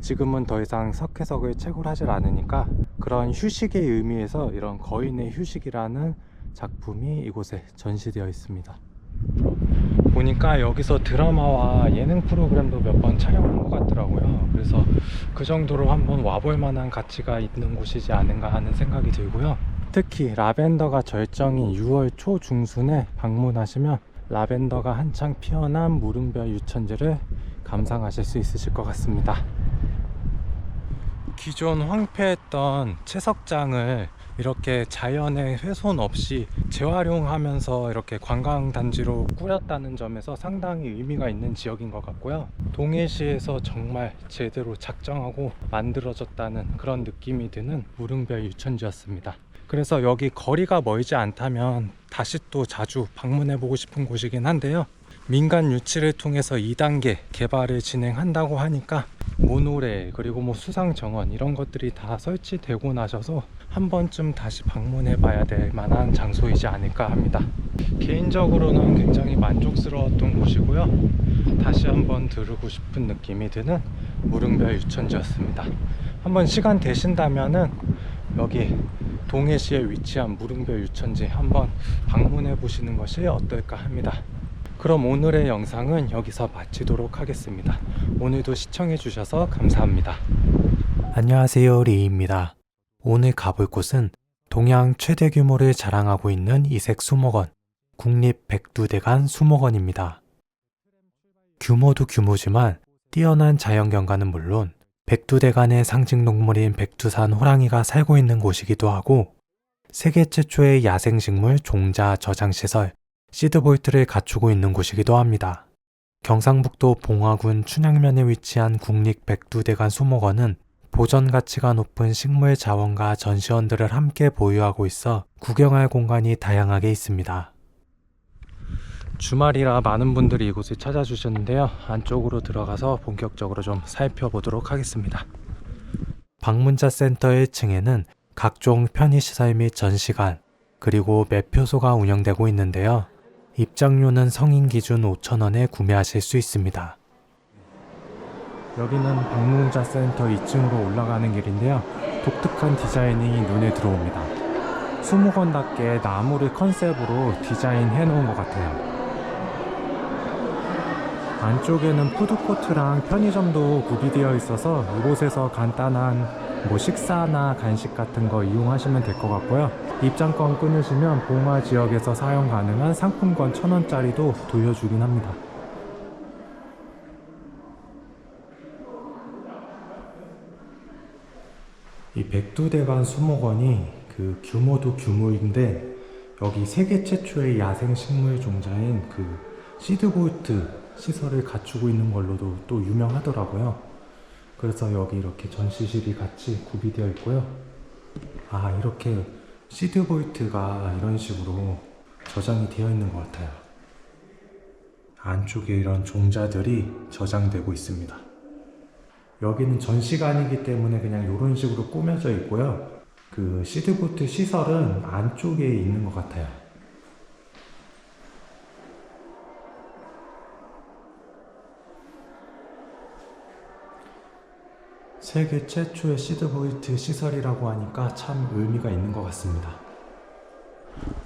지금은 더 이상 석회석을 채굴하지 않으니까 그런 휴식의 의미에서 이런 거인의 휴식이라는 작품이 이곳에 전시되어 있습니다. 보니까 여기서 드라마와 예능 프로그램도 몇 번 촬영한 것 같더라고요. 그래서 그 정도로 한번 와볼 만한 가치가 있는 곳이지 않은가 하는 생각이 들고요. 특히 라벤더가 절정인 6월 초 중순에 방문하시면 라벤더가 한창 피어난 무릉별 유천지를 감상하실 수 있으실 것 같습니다. 기존 황폐했던 채석장을 이렇게 자연의 훼손 없이 재활용하면서 이렇게 관광단지로 꾸렸다는 점에서 상당히 의미가 있는 지역인 것 같고요. 동해시에서 정말 제대로 작정하고 만들어졌다는 그런 느낌이 드는 무릉별 유천지였습니다. 그래서 여기 거리가 멀지 않다면 다시 또 자주 방문해보고 싶은 곳이긴 한데요. 민간 유치를 통해서 2단계 개발을 진행한다고 하니까 모노레일 그리고 뭐 수상정원 이런 것들이 다 설치되고 나셔서 한 번쯤 다시 방문해 봐야 될 만한 장소이지 않을까 합니다. 개인적으로는 굉장히 만족스러웠던 곳이고요. 다시 한번 들르고 싶은 느낌이 드는 무릉별 유천지였습니다. 한번 시간 되신다면은 여기 동해시에 위치한 무릉별 유천지 한번 방문해 보시는 것이 어떨까 합니다. 그럼 오늘의 영상은 여기서 마치도록 하겠습니다. 오늘도 시청해 주셔서 감사합니다. 안녕하세요, 리입니다. 오늘 가볼 곳은 동양 최대 규모를 자랑하고 있는 이색 수목원, 국립백두대간 수목원입니다. 규모도 규모지만 뛰어난 자연경관은 물론 백두대간의 상징 동물인 백두산 호랑이가 살고 있는 곳이기도 하고 세계 최초의 야생식물 종자 저장시설 시드볼트를 갖추고 있는 곳이기도 합니다. 경상북도 봉화군 춘향면에 위치한 국립백두대간 수목원은 보전 가치가 높은 식물 자원과 전시원들을 함께 보유하고 있어 구경할 공간이 다양하게 있습니다. 주말이라 많은 분들이 이곳을 찾아주셨는데요. 안쪽으로 들어가서 본격적으로 좀 살펴보도록 하겠습니다. 방문자 센터 1층에는 각종 편의시설 및 전시관, 그리고 매표소가 운영되고 있는데요. 입장료는 성인 기준 5,000원에 구매하실 수 있습니다. 여기는 방문자 센터 2층으로 올라가는 길인데요. 독특한 디자인이 눈에 들어옵니다. 수목원답게 나무를 컨셉으로 디자인해 놓은 것 같아요. 안쪽에는 푸드코트랑 편의점도 구비되어 있어서 이곳에서 간단한 식사나 간식 같은 거 이용하시면 될 것 같고요. 입장권 끊으시면 봉화 지역에서 사용 가능한 상품권 1,000원짜리도 돌려주긴 합니다. 이 백두대간 수목원이 그 규모도 규모인데 여기 세계 최초의 야생식물 종자인 그 시드볼트 시설을 갖추고 있는 걸로도 또 유명하더라고요. 그래서 여기 이렇게 전시실이 같이 구비되어 있고요. 아, 이렇게 시드볼트가 이런 식으로 저장이 되어 있는 것 같아요. 안쪽에 이런 종자들이 저장되고 있습니다. 여기는 전시관이기 때문에 그냥 이런 식으로 꾸며져 있고요. 그 시드볼트 시설은 안쪽에 있는 것 같아요. 세계 최초의 시드볼트 시설이라고 하니까 참 의미가 있는 것 같습니다.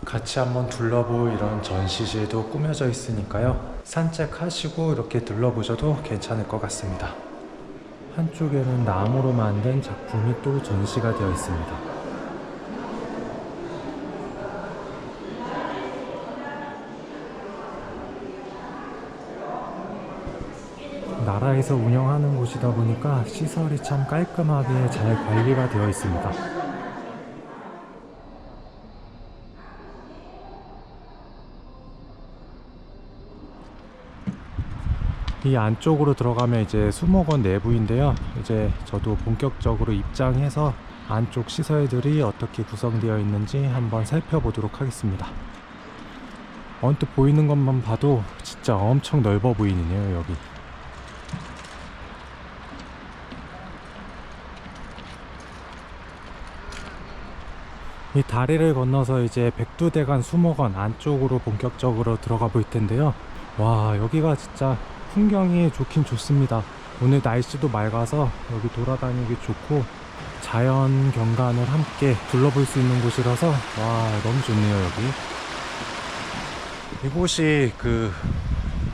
같이 한번 둘러볼 이런 전시실도 꾸며져 있으니까요. 산책하시고 이렇게 둘러보셔도 괜찮을 것 같습니다. 한쪽에는 나무로 만든 작품이 또 전시가 되어 있습니다. 나라에서 운영하는 곳이다 보니까 시설이 참 깔끔하게 잘 관리가 되어 있습니다. 이 안쪽으로 들어가면 이제 수목원 내부인데요. 이제 저도 본격적으로 입장해서 안쪽 시설들이 어떻게 구성되어 있는지 한번 살펴보도록 하겠습니다. 언뜻 보이는 것만 봐도 진짜 엄청 넓어 보이네요, 여기. 이 다리를 건너서 이제 백두대간 수목원 안쪽으로 본격적으로 들어가 볼 텐데요. 와, 여기가 진짜 풍경이 좋긴 좋습니다. 오늘 날씨도 맑아서 여기 돌아다니기 좋고 자연 경관을 함께 둘러볼 수 있는 곳이라서 와 너무 좋네요. 여기 이곳이 그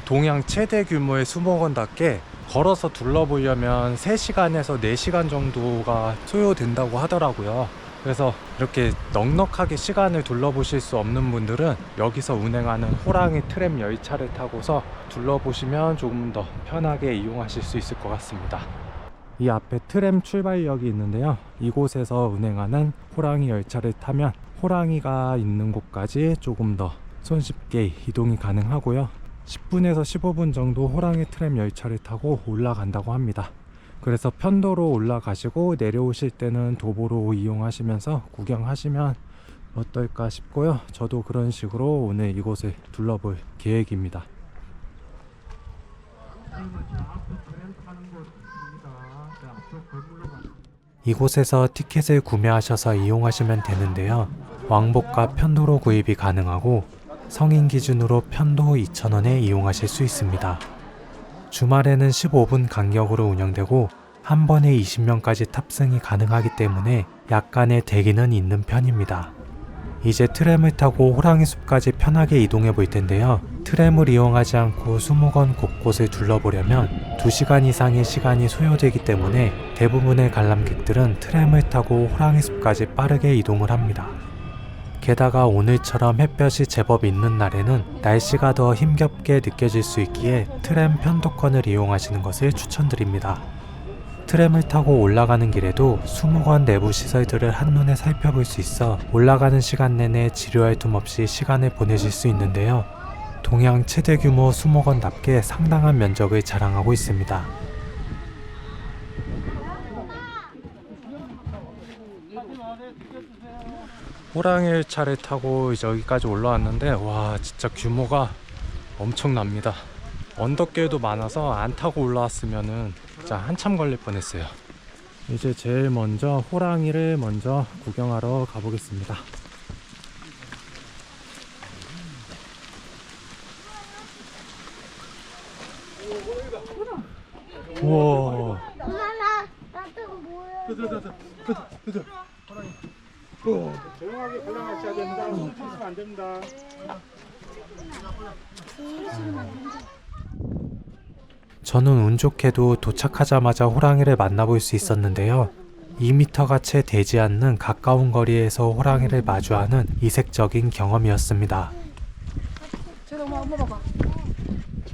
동양 최대 규모의 수목원답게 걸어서 둘러보려면 3시간에서 4시간 정도가 소요된다고 하더라고요. 그래서 이렇게 넉넉하게 시간을 둘러보실 수 없는 분들은 여기서 운행하는 호랑이 트램 열차를 타고서 둘러보시면 조금 더 편하게 이용하실 수 있을 것 같습니다. 이 앞에 트램 출발역이 있는데요. 이곳에서 운행하는 호랑이 열차를 타면 호랑이가 있는 곳까지 조금 더 손쉽게 이동이 가능하고요. 10분에서 15분 정도 호랑이 트램 열차를 타고 올라간다고 합니다. 그래서 편도로 올라가시고 내려오실 때는 도보로 이용하시면서 구경하시면 어떨까 싶고요. 저도 그런 식으로 오늘 이곳을 둘러볼 계획입니다. 이곳에서 티켓을 구매하셔서 이용하시면 되는데요. 왕복과 편도로 구입이 가능하고 성인 기준으로 편도 2,000원에 이용하실 수 있습니다. 주말에는 15분 간격으로 운영되고 한 번에 20명까지 탑승이 가능하기 때문에 약간의 대기는 있는 편입니다. 이제 트램을 타고 호랑이 숲까지 편하게 이동해 볼 텐데요. 트램을 이용하지 않고 수목원 곳곳을 둘러보려면 2시간 이상의 시간이 소요되기 때문에 대부분의 관람객들은 트램을 타고 호랑이 숲까지 빠르게 이동을 합니다. 게다가 오늘처럼 햇볕이 제법 있는 날에는 날씨가 더 힘겹게 느껴질 수 있기에 트램 편도권을 이용하시는 것을 추천드립니다. 트램을 타고 올라가는 길에도 수목원 내부 시설들을 한눈에 살펴볼 수 있어 올라가는 시간 내내 지루할 틈 없이 시간을 보내실 수 있는데요. 동양 최대 규모 수목원답게 상당한 면적을 자랑하고 있습니다. 호랑이 차를 타고 이제 여기까지 올라왔는데 와 진짜 규모가 엄청납니다. 언덕길도 많아서 안 타고 올라왔으면은 진짜 한참 걸릴 뻔했어요. 이제 제일 먼저 호랑이를 먼저 구경하러 가보겠습니다. 우와.
나도 뭐야?
조용하게 골라마셔야 됩니다. 손 펴시면 안 됩니다.
저는 운 좋게도 도착하자마자 호랑이를 만나볼 수 있었는데요. 2m가 채 되지 않는 가까운 거리에서 호랑이를 마주하는 이색적인 경험이었습니다.
제가 엄마 봐봐.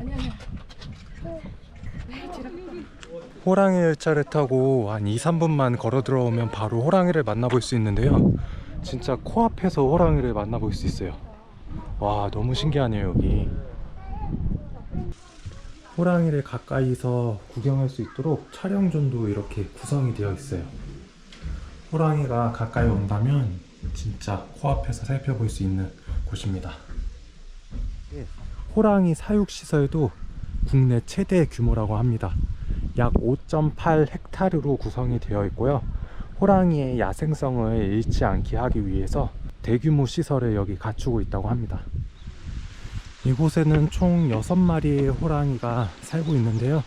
아니야.
호랑이 열차를 타고 한 2-3분만 걸어 들어오면 바로 호랑이를 만나볼 수 있는데요. 진짜 코앞에서 호랑이를 만나볼 수 있어요. 와 너무 신기하네요. 여기 호랑이를 가까이서 구경할 수 있도록 촬영존도 이렇게 구성이 되어 있어요. 호랑이가 가까이 온다면 진짜 코앞에서 살펴볼 수 있는 곳입니다. 호랑이 사육시설도 국내 최대 규모라고 합니다. 약 5.8 헥타르로 구성이 되어 있고요. 호랑이의 야생성을 잃지 않게 하기 위해서 대규모 시설을 여기 갖추고 있다고 합니다. 이곳에는 총 6마리의 호랑이가 살고 있는데요.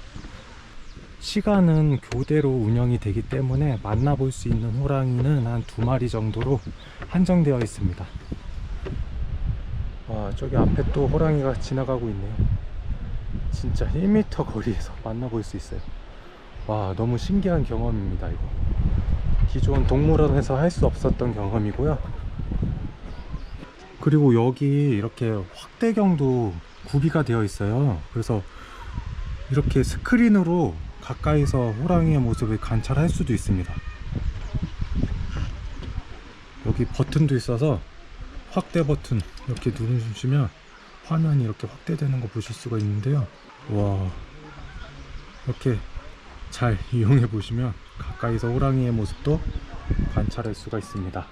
시간은 교대로 운영이 되기 때문에 만나볼 수 있는 호랑이는 한 2마리 정도로 한정되어 있습니다. 와 저기 앞에 또 호랑이가 지나가고 있네요. 진짜 1m 거리에서 만나볼 수 있어요. 와 너무 신기한 경험입니다. 이거 기존 동물원에서 할 수 없었던 경험이고요. 그리고 여기 이렇게 확대경도 구비가 되어 있어요. 그래서 이렇게 스크린으로 가까이서 호랑이의 모습을 관찰할 수도 있습니다. 여기 버튼도 있어서 확대 버튼 이렇게 누르시면 화면이 이렇게 확대되는 거 보실 수가 있는데요. 와 이렇게 잘 이용해 보시면 가까이서 호랑이의 모습도 관찰할 수가 있습니다.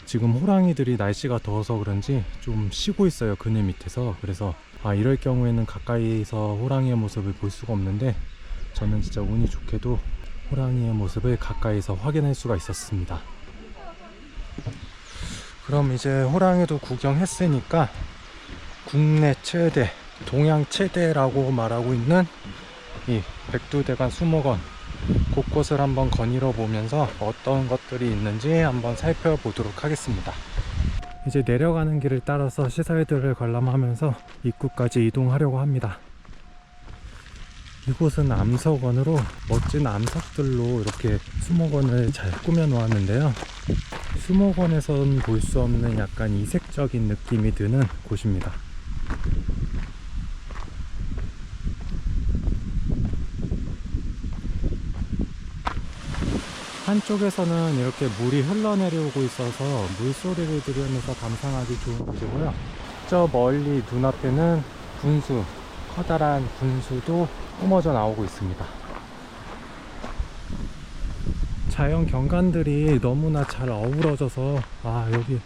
지금 호랑이들이 날씨가 더워서 그런지 좀 쉬고 있어요. 그늘 밑에서. 그래서 이럴 경우에는 가까이서 호랑이의 모습을 볼 수가 없는데 저는 진짜 운이 좋게도 호랑이의 모습을 가까이서 확인할 수가 있었습니다. 그럼 이제 호랑이도 구경했으니까 국내 최대, 동양 최대라고 말하고 있는 이 백두대간 수목원 곳곳을 한번 거닐어 보면서 어떤 것들이 있는지 한번 살펴보도록 하겠습니다. 이제 내려가는 길을 따라서 시설들을 관람하면서 입구까지 이동하려고 합니다. 이곳은 암석원으로 멋진 암석들로 이렇게 수목원을 잘 꾸며 놓았는데요. 수목원에선 볼 수 없는 약간 이색적인 느낌이 드는 곳입니다. 한쪽에서는 이렇게 물이 흘러내려오고 있어서 물소리를 들으면서 감상하기 좋은 곳이고요. 저 멀리 눈앞에는 분수, 커다란 분수도 뿜어져 나오고 있습니다. 자연 경관들이 너무나 잘 어우러져서 여기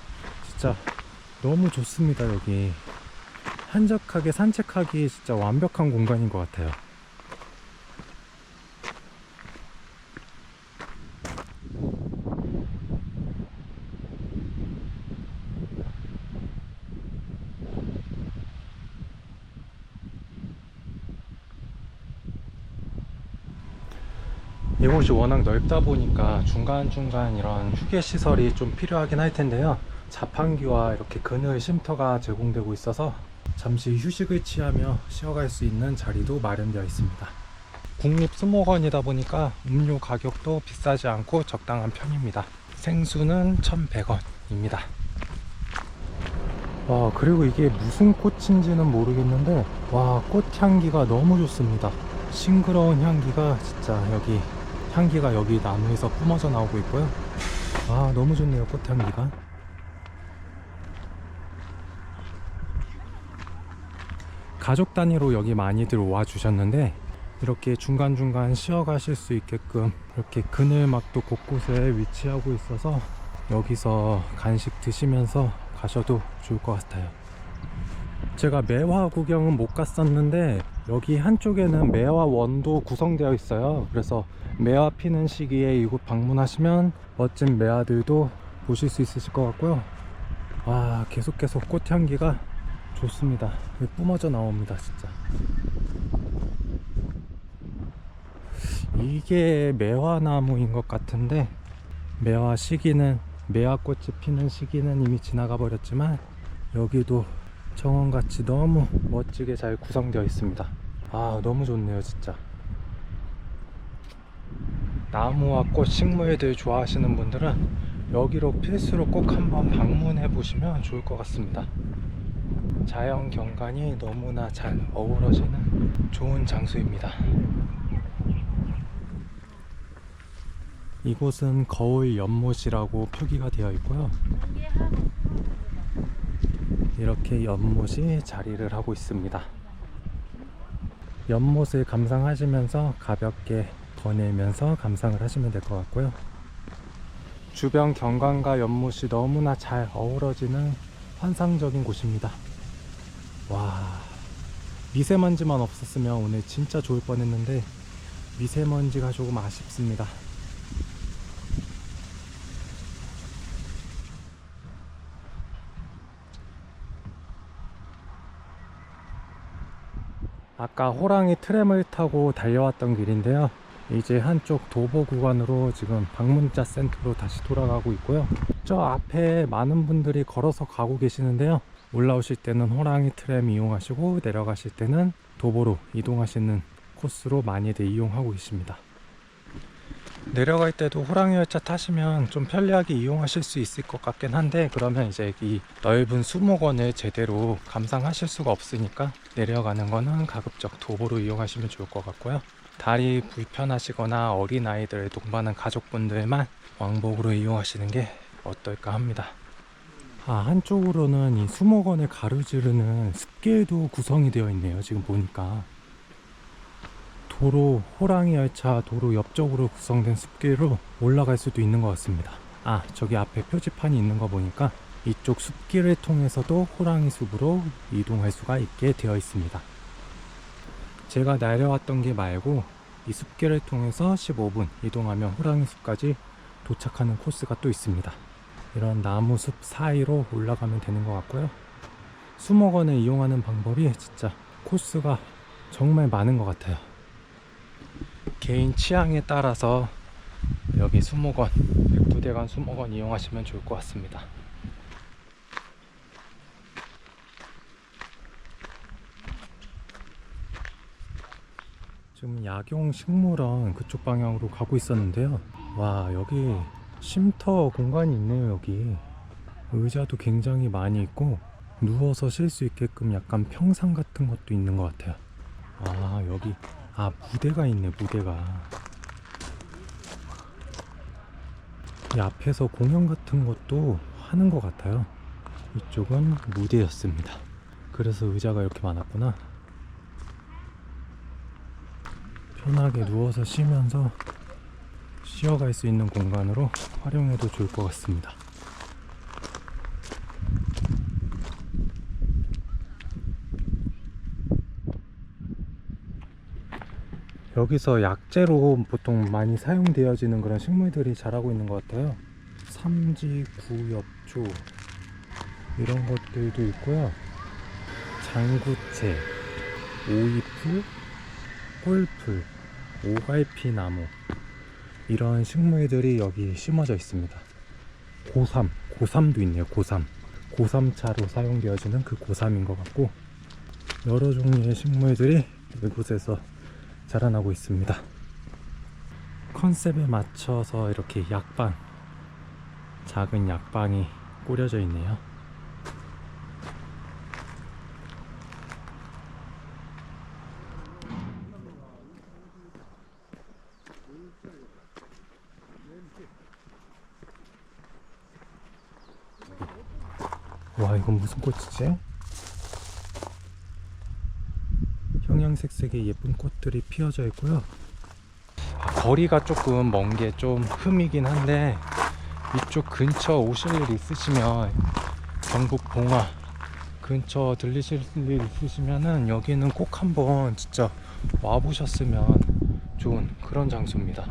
진짜 너무 좋습니다. 여기 한적하게 산책하기 진짜 완벽한 공간인 것 같아요. 이곳이 워낙 넓다 보니까 중간중간 이런 휴게시설이 좀 필요하긴 할 텐데요. 자판기와 이렇게 그늘 쉼터가 제공되고 있어서 잠시 휴식을 취하며 쉬어갈 수 있는 자리도 마련되어 있습니다. 국립수목원이다 보니까 음료 가격도 비싸지 않고 적당한 편입니다. 생수는 1,100원입니다. 그리고 이게 무슨 꽃인지는 모르겠는데 꽃향기가 너무 좋습니다. 싱그러운 향기가 진짜 향기가 여기 나무에서 뿜어져 나오고 있고요. 너무 좋네요. 꽃향기가. 가족 단위로 여기 많이들 와 주셨는데 이렇게 중간중간 쉬어 가실 수 있게끔 이렇게 그늘막도 곳곳에 위치하고 있어서 여기서 간식 드시면서 가셔도 좋을 것 같아요. 제가 매화 구경은 못 갔었는데 여기 한쪽에는 매화원도 구성되어 있어요. 그래서 매화 피는 시기에 이곳 방문하시면 멋진 매화들도 보실 수 있으실 것 같고요. 계속 꽃향기가 좋습니다. 뿜어져 나옵니다. 진짜 이게 매화나무인 것 같은데 매화꽃이 피는 시기는 이미 지나가 버렸지만 여기도 정원같이 너무 멋지게 잘 구성되어 있습니다. 너무 좋네요. 진짜 나무와 꽃, 식물들 좋아하시는 분들은 여기로 필수로 꼭 한번 방문해 보시면 좋을 것 같습니다. 자연 경관이 너무나 잘 어우러지는 좋은 장소입니다. 이곳은 거울 연못이라고 표기가 되어 있고요. 이렇게 연못이 자리를 하고 있습니다. 연못을 감상하시면서 가볍게 거닐면서 감상을 하시면 될 것 같고요. 주변 경관과 연못이 너무나 잘 어우러지는 환상적인 곳입니다. 미세먼지만 없었으면 오늘 진짜 좋을 뻔했는데 미세먼지가 조금 아쉽습니다. 아까 호랑이 트램을 타고 달려왔던 길인데요. 이제 한쪽 도보 구간으로 지금 방문자 센터로 다시 돌아가고 있고요. 저 앞에 많은 분들이 걸어서 가고 계시는데요. 올라오실 때는 호랑이 트램 이용하시고 내려가실 때는 도보로 이동하시는 코스로 많이들 이용하고 계십니다. 내려갈 때도 호랑이 열차 타시면 좀 편리하게 이용하실 수 있을 것 같긴 한데 그러면 이제 이 넓은 수목원을 제대로 감상하실 수가 없으니까 내려가는 거는 가급적 도보로 이용하시면 좋을 것 같고요. 다리 불편하시거나 어린아이들 동반한 가족분들만 왕복으로 이용하시는 게 어떨까 합니다. 한쪽으로는 이 수목원을 가로지르는 숲길도 구성이 되어 있네요. 지금 보니까 호랑이 열차 도로 옆쪽으로 구성된 숲길로 올라갈 수도 있는 것 같습니다. 저기 앞에 표지판이 있는 거 보니까 이쪽 숲길을 통해서도 호랑이 숲으로 이동할 수가 있게 되어 있습니다. 제가 내려왔던 길 말고 이 숲길을 통해서 15분 이동하면 호랑이 숲까지 도착하는 코스가 또 있습니다. 이런 나무 숲 사이로 올라가면 되는 것 같고요. 수목원을 이용하는 방법이 진짜 코스가 정말 많은 것 같아요. 개인 취향에 따라서 여기 수목원, 백두대간 수목원 이용하시면 좋을 것 같습니다. 지금 약용식물원 그쪽 방향으로 가고 있었는데요. 와, 여기 쉼터 공간이 있네요. 여기 의자도 굉장히 많이 있고 누워서 쉴 수 있게끔 약간 평상 같은 것도 있는 것 같아요. 아, 여기 무대가 있네. 무대가 이 앞에서 공연 같은 것도 하는 것 같아요. 이쪽은 무대였습니다. 그래서 의자가 이렇게 많았구나. 편하게 누워서 쉬면서 쉬어갈 수 있는 공간으로 활용해도 좋을 것 같습니다. 여기서 약재로 보통 많이 사용되어지는 그런 식물들이 자라고 있는 것 같아요. 삼지, 구엽초 이런 것들도 있고요. 장구채, 오이풀, 꿀풀, 오갈피나무 이런 식물들이 여기 심어져 있습니다. 고삼도 있네요. 고삼차로 사용되어지는 그 고삼인 것 같고 여러 종류의 식물들이 이곳에서 자라나고 있습니다. 컨셉에 맞춰서 이렇게 작은 약방이 꾸려져 있네요. 와, 이건 무슨 꽃이지? 형형색색의 예쁜 꽃들이 피어져 있고요. 거리가 조금 먼 게 좀 흠이긴 한데 이쪽 근처 오실 일 있으시면 경북 봉화 근처 들리실 일 있으시면은 여기는 꼭 한번 진짜 와보셨으면 좋은 그런 장소입니다.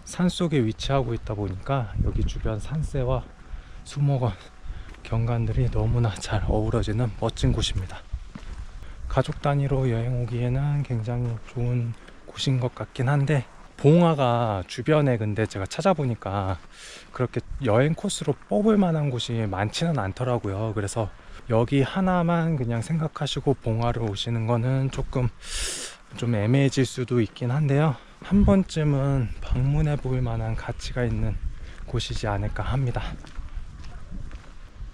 산속에 위치하고 있다 보니까 여기 주변 산세와 수목원 경관들이 너무나 잘 어우러지는 멋진 곳입니다. 가족 단위로 여행 오기에는 굉장히 좋은 곳인 것 같긴 한데 봉화가 주변에 근데 제가 찾아보니까 그렇게 여행 코스로 뽑을 만한 곳이 많지는 않더라고요. 그래서 여기 하나만 그냥 생각하시고 봉화를 오시는 거는 조금 좀 애매해질 수도 있긴 한데요. 한 번쯤은 방문해 볼 만한 가치가 있는 곳이지 않을까 합니다.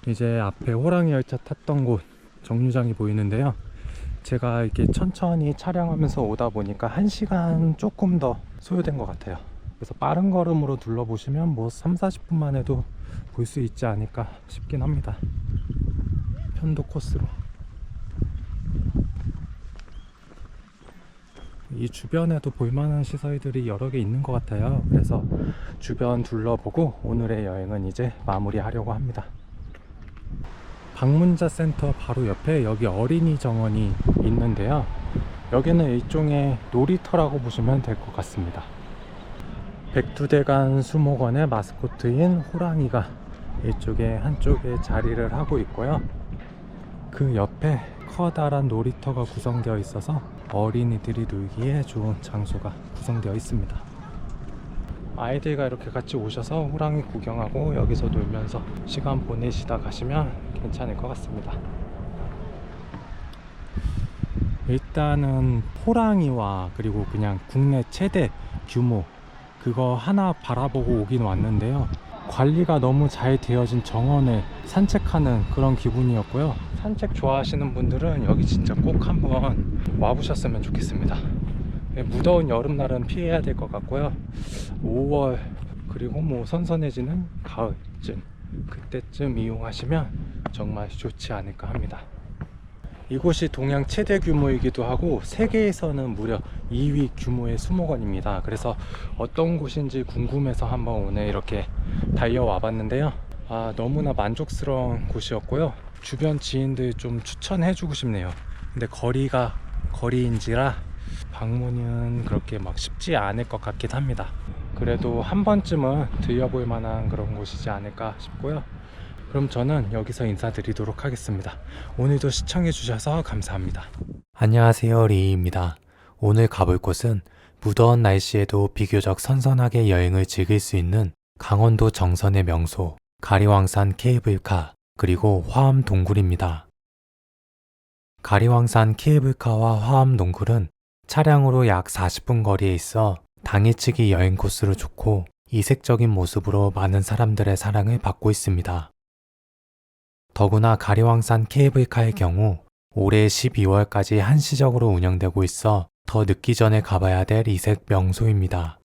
이제 앞에 호랑이 열차 탔던 곳 정류장이 보이는데요. 제가 이렇게 천천히 촬영하면서 오다 보니까 1시간 조금 더 소요된 것 같아요. 그래서 빠른 걸음으로 둘러보시면 뭐 3-40분만 해도 볼 수 있지 않을까 싶긴 합니다. 편도 코스로. 이 주변에도 볼만한 시설들이 여러 개 있는 것 같아요. 그래서 주변 둘러보고 오늘의 여행은 이제 마무리하려고 합니다. 방문자 센터 바로 옆에 여기 어린이 정원이 있는데요. 여기는 일종의 놀이터라고 보시면 될 것 같습니다. 백두대간 수목원의 마스코트인 호랑이가 이쪽에 한쪽에 자리를 하고 있고요. 그 옆에 커다란 놀이터가 구성되어 있어서 어린이들이 놀기에 좋은 장소가 구성되어 있습니다. 아이들과 이렇게 같이 오셔서 호랑이 구경하고 여기서 놀면서 시간 보내시다 가시면 괜찮을 것 같습니다. 일단은 호랑이와 그리고 그냥 국내 최대 규모 그거 하나 바라보고 오긴 왔는데요. 관리가 너무 잘 되어진 정원을 산책하는 그런 기분이었고요. 산책 좋아하시는 분들은 여기 진짜 꼭 한번 와보셨으면 좋겠습니다. 무더운 여름날은 피해야 될 것 같고요. 5월 그리고 뭐 선선해지는 가을쯤 그때쯤 이용하시면 정말 좋지 않을까 합니다. 이곳이 동양 최대 규모이기도 하고 세계에서는 무려 2위 규모의 수목원입니다. 그래서 어떤 곳인지 궁금해서 한번 오늘 이렇게 달려와 봤는데요. 너무나 만족스러운 곳이었고요. 주변 지인들 좀 추천해 주고 싶네요. 근데 거리가 거리인지라 방문은 그렇게 막 쉽지 않을 것 같긴 합니다. 그래도 한 번쯤은 들려볼 만한 그런 곳이지 않을까 싶고요. 그럼 저는 여기서 인사드리도록 하겠습니다. 오늘도 시청해 주셔서 감사합니다. 안녕하세요, 리입니다. 오늘 가볼 곳은 무더운 날씨에도 비교적 선선하게 여행을 즐길 수 있는 강원도 정선의 명소 가리왕산 케이블카 그리고 화암 동굴입니다. 가리왕산 케이블카와 화암 동굴은 차량으로 약 40분 거리에 있어 당일치기 여행 코스로 좋고 이색적인 모습으로 많은 사람들의 사랑을 받고 있습니다. 더구나 가리왕산 케이블카의 경우 올해 12월까지 한시적으로 운영되고 있어 더 늦기 전에 가봐야 될 이색 명소입니다.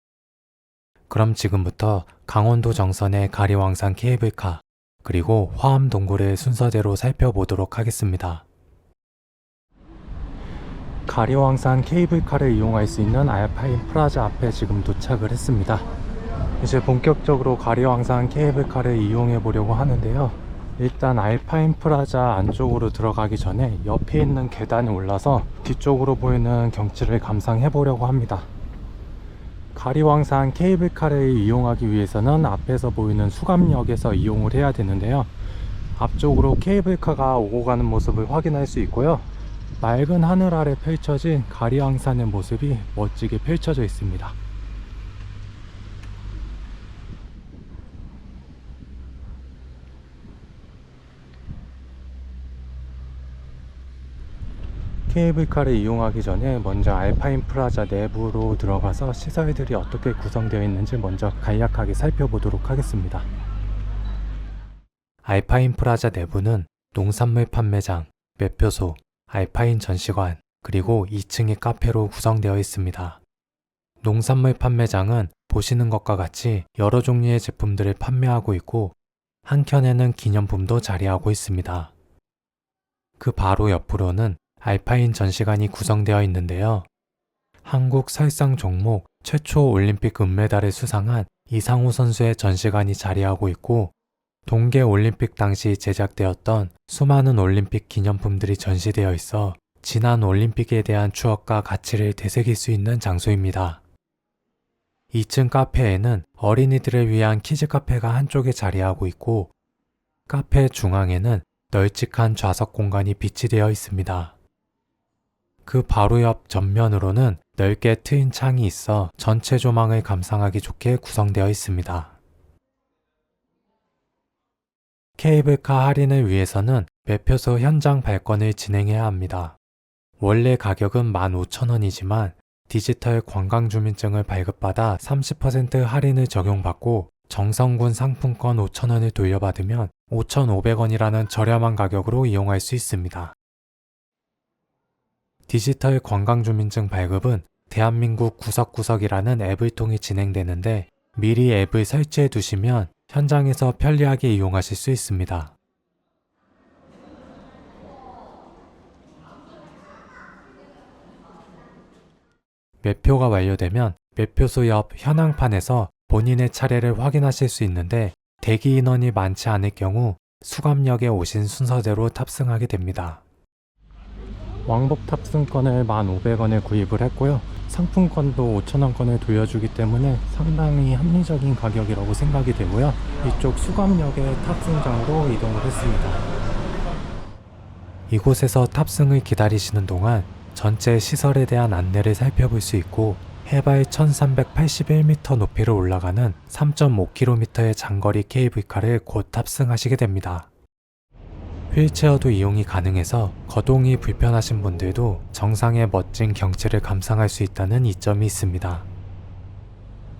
그럼 지금부터 강원도 정선의 가리왕산 케이블카 그리고 화암 동굴을 순서대로 살펴보도록 하겠습니다. 가리왕산 케이블카를 이용할 수 있는 알파인 프라자 앞에 지금 도착을 했습니다. 이제 본격적으로 가리왕산 케이블카를 이용해 보려고 하는데요. 일단 알파인 프라자 안쪽으로 들어가기 전에 옆에 있는 계단에 올라서 뒤쪽으로 보이는 경치를 감상해 보려고 합니다. 가리왕산 케이블카를 이용하기 위해서는 앞에서 보이는 수감역에서 이용을 해야 되는데요. 앞쪽으로 케이블카가 오고 가는 모습을 확인할 수 있고요. 맑은 하늘 아래 펼쳐진 가리왕산의 모습이 멋지게 펼쳐져 있습니다. 케이블카를 이용하기 전에 먼저 알파인 프라자 내부로 들어가서 시설들이 어떻게 구성되어 있는지 먼저 간략하게 살펴보도록 하겠습니다. 알파인 프라자 내부는 농산물 판매장, 매표소, 알파인 전시관, 그리고 2층의 카페로 구성되어 있습니다. 농산물 판매장은 보시는 것과 같이 여러 종류의 제품들을 판매하고 있고 한켠에는 기념품도 자리하고 있습니다. 그 바로 옆으로는 알파인 전시관이 구성되어 있는데요. 한국 설상 종목 최초 올림픽 은메달을 수상한 이상우 선수의 전시관이 자리하고 있고 동계 올림픽 당시 제작되었던 수많은 올림픽 기념품들이 전시되어 있어 지난 올림픽에 대한 추억과 가치를 되새길 수 있는 장소입니다. 2층 카페에는 어린이들을 위한 키즈 카페가 한쪽에 자리하고 있고 카페 중앙에는 널찍한 좌석 공간이 비치되어 있습니다. 그 바로 옆 전면으로는 넓게 트인 창이 있어 전체 조망을 감상하기 좋게 구성되어 있습니다. 케이블카 할인을 위해서는 매표소 현장 발권을 진행해야 합니다. 원래 가격은 15,000원이지만 디지털 관광주민증을 발급받아 30% 할인을 적용받고 정성군 상품권 5,000원을 돌려받으면 5,500원이라는 저렴한 가격으로 이용할 수 있습니다. 디지털 관광주민증 발급은 대한민국 구석구석이라는 앱을 통해 진행되는데 미리 앱을 설치해 두시면 현장에서 편리하게 이용하실 수 있습니다. 매표가 완료되면 매표소 옆 현황판에서 본인의 차례를 확인하실 수 있는데 대기 인원이 많지 않을 경우 수감역에 오신 순서대로 탑승하게 됩니다. 왕복 탑승권을 1,500원에 구입을 했고요. 상품권도 5,000원권을 돌려주기 때문에 상당히 합리적인 가격이라고 생각이 되고요. 이쪽 수감역의 탑승장으로 이동을 했습니다. 이곳에서 탑승을 기다리시는 동안 전체 시설에 대한 안내를 살펴볼 수 있고 해발 1381m 높이로 올라가는 3.5km의 장거리 케이블카를 곧 탑승하시게 됩니다. 휠체어도 이용이 가능해서 거동이 불편하신 분들도 정상의 멋진 경치를 감상할 수 있다는 이점이 있습니다.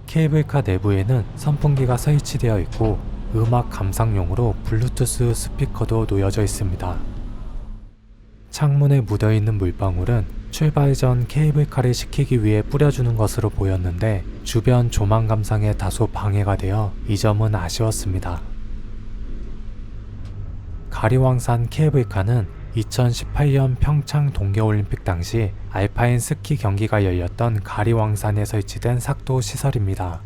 케이블카 내부에는 선풍기가 설치되어 있고 음악 감상용으로 블루투스 스피커도 놓여져 있습니다. 창문에 묻어있는 물방울은 출발 전 케이블카를 식히기 위해 뿌려주는 것으로 보였는데 주변 조망 감상에 다소 방해가 되어 이 점은 아쉬웠습니다. 가리왕산 케이블카는 2018년 평창 동계올림픽 당시 알파인 스키 경기가 열렸던 가리왕산에 설치된 삭도 시설입니다.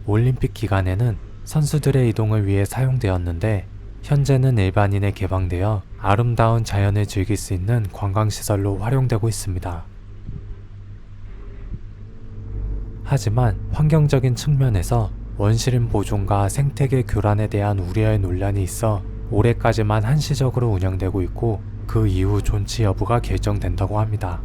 올림픽 기간에는 선수들의 이동을 위해 사용되었는데 현재는 일반인에 개방되어 아름다운 자연을 즐길 수 있는 관광시설로 활용되고 있습니다. 하지만 환경적인 측면에서 원시림 보존과 생태계 교란에 대한 우려의 논란이 있어 올해까지만 한시적으로 운영되고 있고 그 이후 존치 여부가 결정된다고 합니다.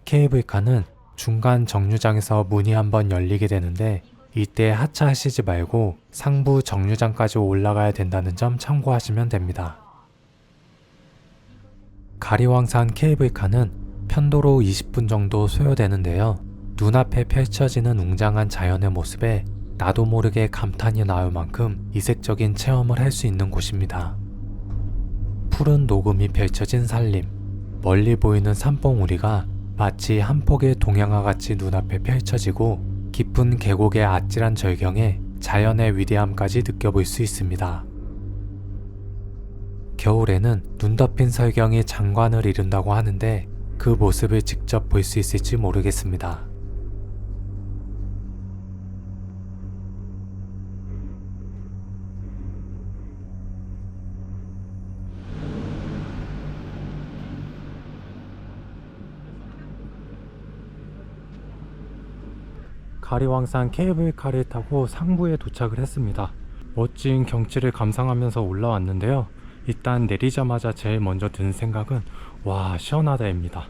케이블카는 중간 정류장에서 문이 한번 열리게 되는데 이때 하차하시지 말고 상부 정류장까지 올라가야 된다는 점 참고하시면 됩니다. 가리왕산 케이블카는 편도로 20분 정도 소요되는데요. 눈앞에 펼쳐지는 웅장한 자연의 모습에 나도 모르게 감탄이 나올 만큼 이색적인 체험을 할 수 있는 곳입니다. 푸른 녹음이 펼쳐진 산림, 멀리 보이는 산봉우리가 마치 한 폭의 동양화같이 눈앞에 펼쳐지고 깊은 계곡의 아찔한 절경에 자연의 위대함까지 느껴볼 수 있습니다. 겨울에는 눈 덮인 설경이 장관을 이룬다고 하는데 그 모습을 직접 볼 수 있을지 모르겠습니다. 가리왕산 케이블카를 타고 상부에 도착을 했습니다. 멋진 경치를 감상하면서 올라왔는데요. 일단 내리자마자 제일 먼저 든 생각은 와, 시원하다입니다.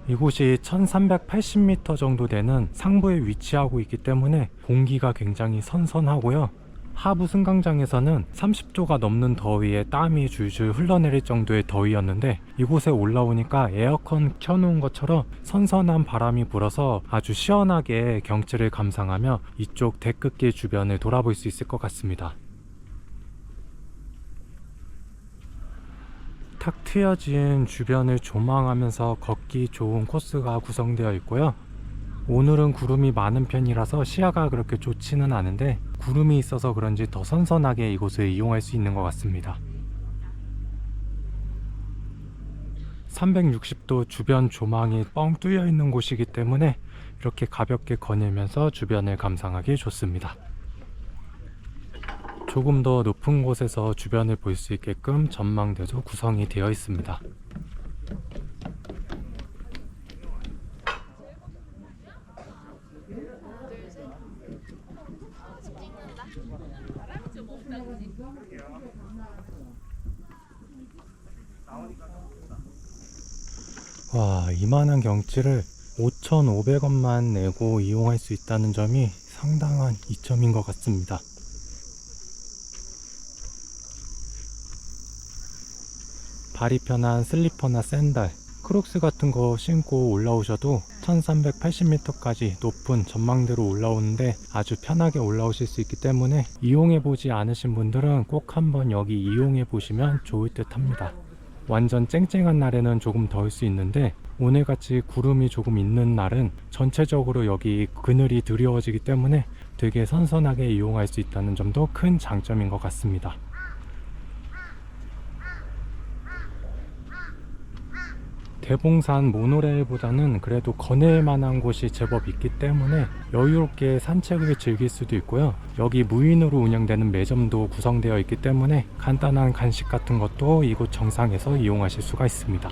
이곳이 1380m 정도 되는 상부에 위치하고 있기 때문에 공기가 굉장히 선선하고요. 하부 승강장에서는 30도가 넘는 더위에 땀이 줄줄 흘러내릴 정도의 더위였는데 이곳에 올라오니까 에어컨 켜놓은 것처럼 선선한 바람이 불어서 아주 시원하게 경치를 감상하며 이쪽 대끝길 주변을 돌아볼 수 있을 것 같습니다. 탁 트여진 주변을 조망하면서 걷기 좋은 코스가 구성되어 있고요. 오늘은 구름이 많은 편이라서 시야가 그렇게 좋지는 않은데 구름이 있어서 그런지 더 선선하게 이곳을 이용할 수 있는 것 같습니다. 360도 주변 조망이 뻥 뚫려 있는 곳이기 때문에 이렇게 가볍게 거닐면서 주변을 감상하기 좋습니다. 조금 더 높은 곳에서 주변을 볼 수 있게끔 전망대도 구성이 되어 있습니다. 와, 이만한 경치를 5,500원만 내고 이용할 수 있다는 점이 상당한 이점인 것 같습니다. 발이 편한 슬리퍼나 샌들, 크록스 같은 거 신고 올라오셔도 1380m까지 높은 전망대로 올라오는데 아주 편하게 올라오실 수 있기 때문에 이용해보지 않으신 분들은 꼭 한번 여기 이용해보시면 좋을 듯 합니다. 완전 쨍쨍한 날에는 조금 더울 수 있는데 오늘같이 구름이 조금 있는 날은 전체적으로 여기 그늘이 드리워지기 때문에 되게 선선하게 이용할 수 있다는 점도 큰 장점인 것 같습니다. 대봉산 모노레일보다는 그래도 거닐 만한 곳이 제법 있기 때문에 여유롭게 산책을 즐길 수도 있고요. 여기 무인으로 운영되는 매점도 구성되어 있기 때문에 간단한 간식 같은 것도 이곳 정상에서 이용하실 수가 있습니다.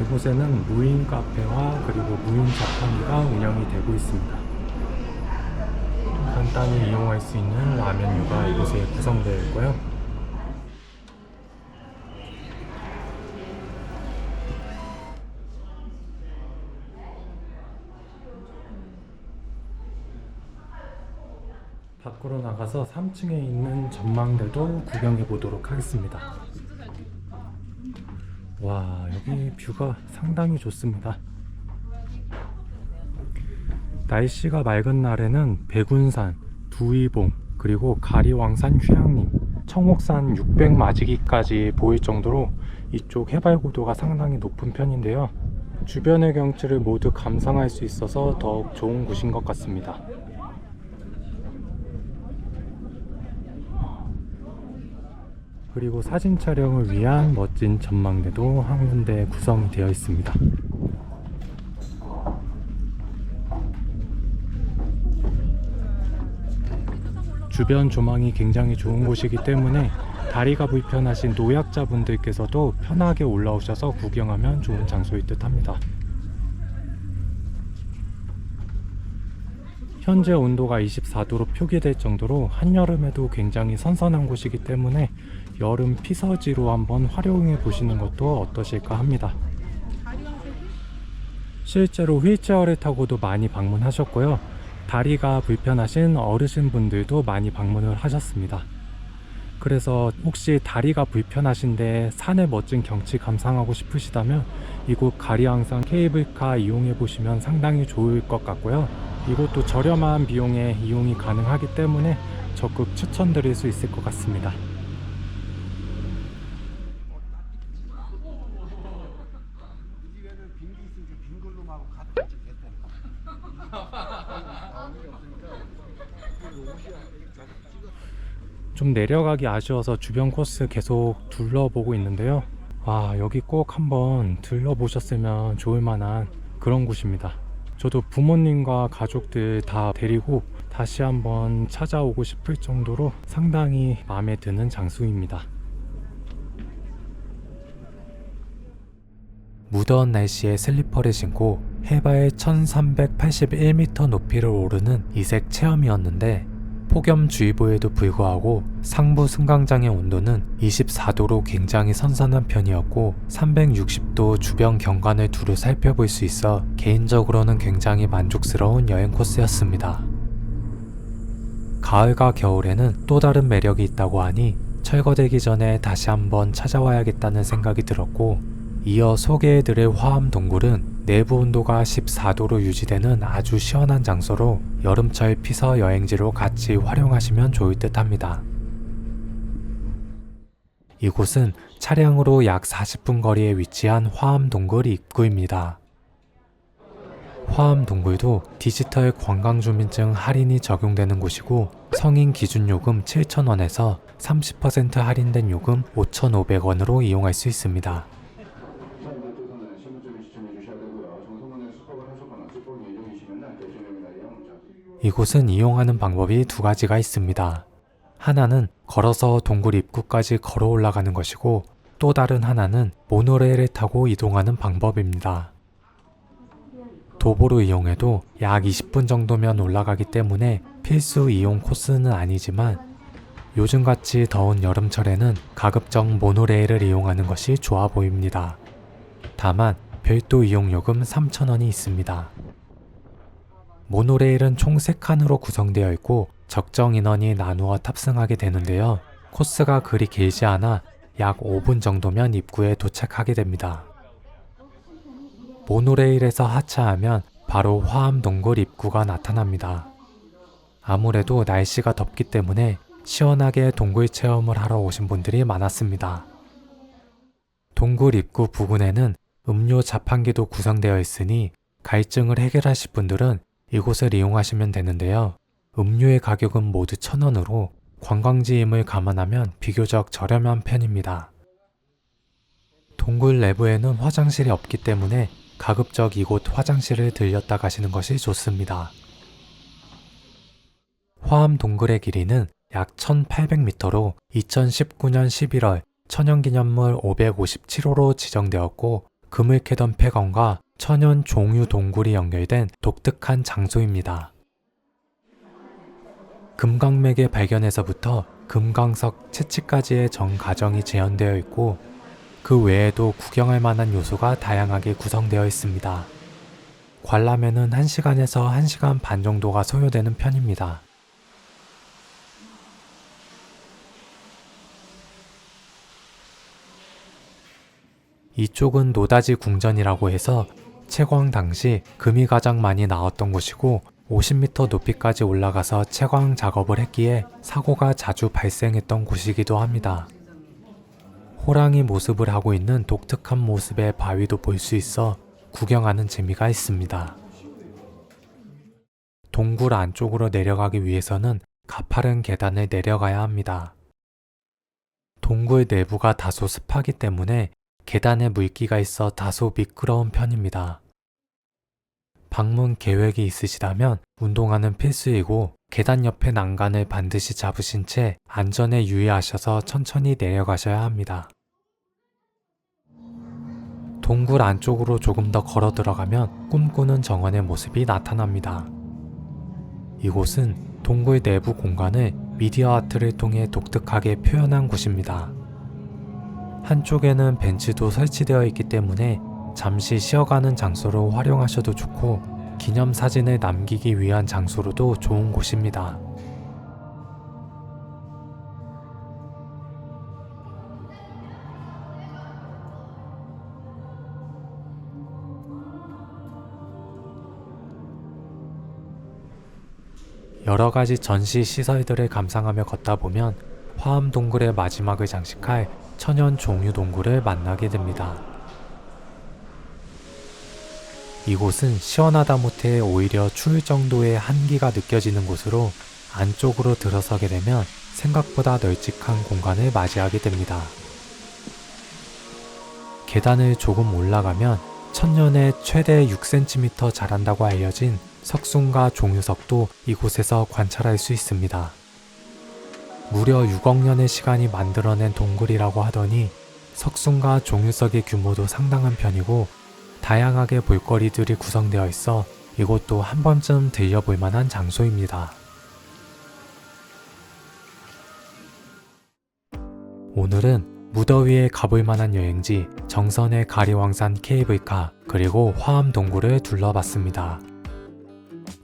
이곳에는 무인 카페와 그리고 무인 자판기가 운영이 되고 있습니다. 간단히 이용할 수 있는 라면류가 이곳에 구성되어 있고요. 밖으로 나가서 3층에 있는 전망대도 구경해 보도록 하겠습니다. 와, 여기 뷰가 상당히 좋습니다. 날씨가 맑은 날에는 백운산, 두이봉, 그리고 가리왕산 휴양림, 청옥산 600마지기까지 보일 정도로 이쪽 해발고도가 상당히 높은 편인데요. 주변의 경치를 모두 감상할 수 있어서 더욱 좋은 곳인 것 같습니다. 그리고 사진 촬영을 위한 멋진 전망대도 한 군데 구성이 되어 있습니다. 주변 조망이 굉장히 좋은 곳이기 때문에 다리가 불편하신 노약자분들께서도 편하게 올라오셔서 구경하면 좋은 장소일 듯 합니다. 현재 온도가 24도로 표기될 정도로 한여름에도 굉장히 선선한 곳이기 때문에 여름 피서지로 한번 활용해 보시는 것도 어떠실까 합니다. 실제로 휠체어를 타고도 많이 방문하셨고요. 다리가 불편하신 어르신분들도 많이 방문을 하셨습니다. 그래서 혹시 다리가 불편하신데 산의 멋진 경치 감상하고 싶으시다면 이곳 가리앙산 케이블카 이용해 보시면 상당히 좋을 것 같고요. 이곳도 저렴한 비용에 이용이 가능하기 때문에 적극 추천드릴 수 있을 것 같습니다. 좀 내려가기 아쉬워서 주변 코스 계속 둘러보고 있는데요. 와, 여기 꼭 한번 들러보셨으면 좋을 만한 그런 곳입니다. 저도 부모님과 가족들 다 데리고 다시 한번 찾아오고 싶을 정도로 상당히 마음에 드는 장소입니다. 무더운 날씨에 슬리퍼를 신고 해발 1381m 높이를 오르는 이색 체험이었는데 폭염주의보에도 불구하고 상부 승강장의 온도는 24도로 굉장히 선선한 편이었고 360도 주변 경관을 두루 살펴볼 수 있어 개인적으로는 굉장히 만족스러운 여행 코스였습니다. 가을과 겨울에는 또 다른 매력이 있다고 하니 철거되기 전에 다시 한번 찾아와야겠다는 생각이 들었고, 이어 소개해드릴 화암동굴은 내부 온도가 14도로 유지되는 아주 시원한 장소로 여름철 피서 여행지로 같이 활용하시면 좋을 듯 합니다. 이곳은 차량으로 약 40분 거리에 위치한 화암동굴 입구입니다. 화암동굴도 디지털 관광주민증 할인이 적용되는 곳이고 성인 기준 요금 7,000원에서 30% 할인된 요금 5,500원으로 이용할 수 있습니다. 이곳은 이용하는 방법이 두 가지가 있습니다. 하나는 걸어서 동굴 입구까지 걸어 올라가는 것이고, 또 다른 하나는 모노레일을 타고 이동하는 방법입니다. 도보로 이용해도 약 20분 정도면 올라가기 때문에 필수 이용 코스는 아니지만 요즘같이 더운 여름철에는 가급적 모노레일을 이용하는 것이 좋아 보입니다. 다만 별도 이용요금 3,000원이 있습니다. 모노레일은 총 3칸으로 구성되어 있고 적정 인원이 나누어 탑승하게 되는데요. 코스가 그리 길지 않아 약 5분 정도면 입구에 도착하게 됩니다. 모노레일에서 하차하면 바로 화암동굴 입구가 나타납니다. 아무래도 날씨가 덥기 때문에 시원하게 동굴 체험을 하러 오신 분들이 많았습니다. 동굴 입구 부근에는 음료 자판기도 구성되어 있으니 갈증을 해결하실 분들은 이곳을 이용하시면 되는데요. 음료의 가격은 모두 1,000원으로 관광지임을 감안하면 비교적 저렴한 편입니다. 동굴 내부에는 화장실이 없기 때문에 가급적 이곳 화장실을 들렸다 가시는 것이 좋습니다. 화암동굴의 길이는 약 1800m로 2019년 11월 천연기념물 557호로 지정되었고, 금을 캐던 폐건과 천연 종유 동굴이 연결된 독특한 장소입니다. 금강맥의 발견에서부터 금강석 채취까지의 전 과정이 재현되어 있고, 그 외에도 구경할 만한 요소가 다양하게 구성되어 있습니다. 관람에는 1시간에서 1시간 반 정도가 소요되는 편입니다. 이쪽은 노다지 궁전이라고 해서 채광 당시 금이 가장 많이 나왔던 곳이고 50m 높이까지 올라가서 채광 작업을 했기에 사고가 자주 발생했던 곳이기도 합니다. 호랑이 모습을 하고 있는 독특한 모습의 바위도 볼 수 있어 구경하는 재미가 있습니다. 동굴 안쪽으로 내려가기 위해서는 가파른 계단을 내려가야 합니다. 동굴 내부가 다소 습하기 때문에 계단에 물기가 있어 다소 미끄러운 편입니다. 방문 계획이 있으시다면 운동화는 필수이고 계단 옆에 난간을 반드시 잡으신 채 안전에 유의하셔서 천천히 내려가셔야 합니다. 동굴 안쪽으로 조금 더 걸어 들어가면 꿈꾸는 정원의 모습이 나타납니다. 이곳은 동굴 내부 공간을 미디어 아트를 통해 독특하게 표현한 곳입니다. 한쪽에는 벤치도 설치되어 있기 때문에 잠시 쉬어가는 장소로 활용하셔도 좋고 기념사진을 남기기 위한 장소로도 좋은 곳입니다. 여러가지 전시 시설들을 감상하며 걷다 보면 화암동굴의 마지막을 장식할 천연 종유 동굴을 만나게 됩니다. 이곳은 시원하다 못해 오히려 추울 정도의 한기가 느껴지는 곳으로 안쪽으로 들어서게 되면 생각보다 널찍한 공간을 맞이하게 됩니다. 계단을 조금 올라가면 천년에 최대 6cm 자란다고 알려진 석순과 종유석도 이곳에서 관찰할 수 있습니다. 무려 6억 년의 시간이 만들어낸 동굴이라고 하더니 석순과 종유석의 규모도 상당한 편이고 다양하게 볼거리들이 구성되어 있어 이곳도 한 번쯤 들려볼 만한 장소입니다. 오늘은 무더위에 가볼 만한 여행지 정선의 가리왕산 케이블카 그리고 화암동굴을 둘러봤습니다.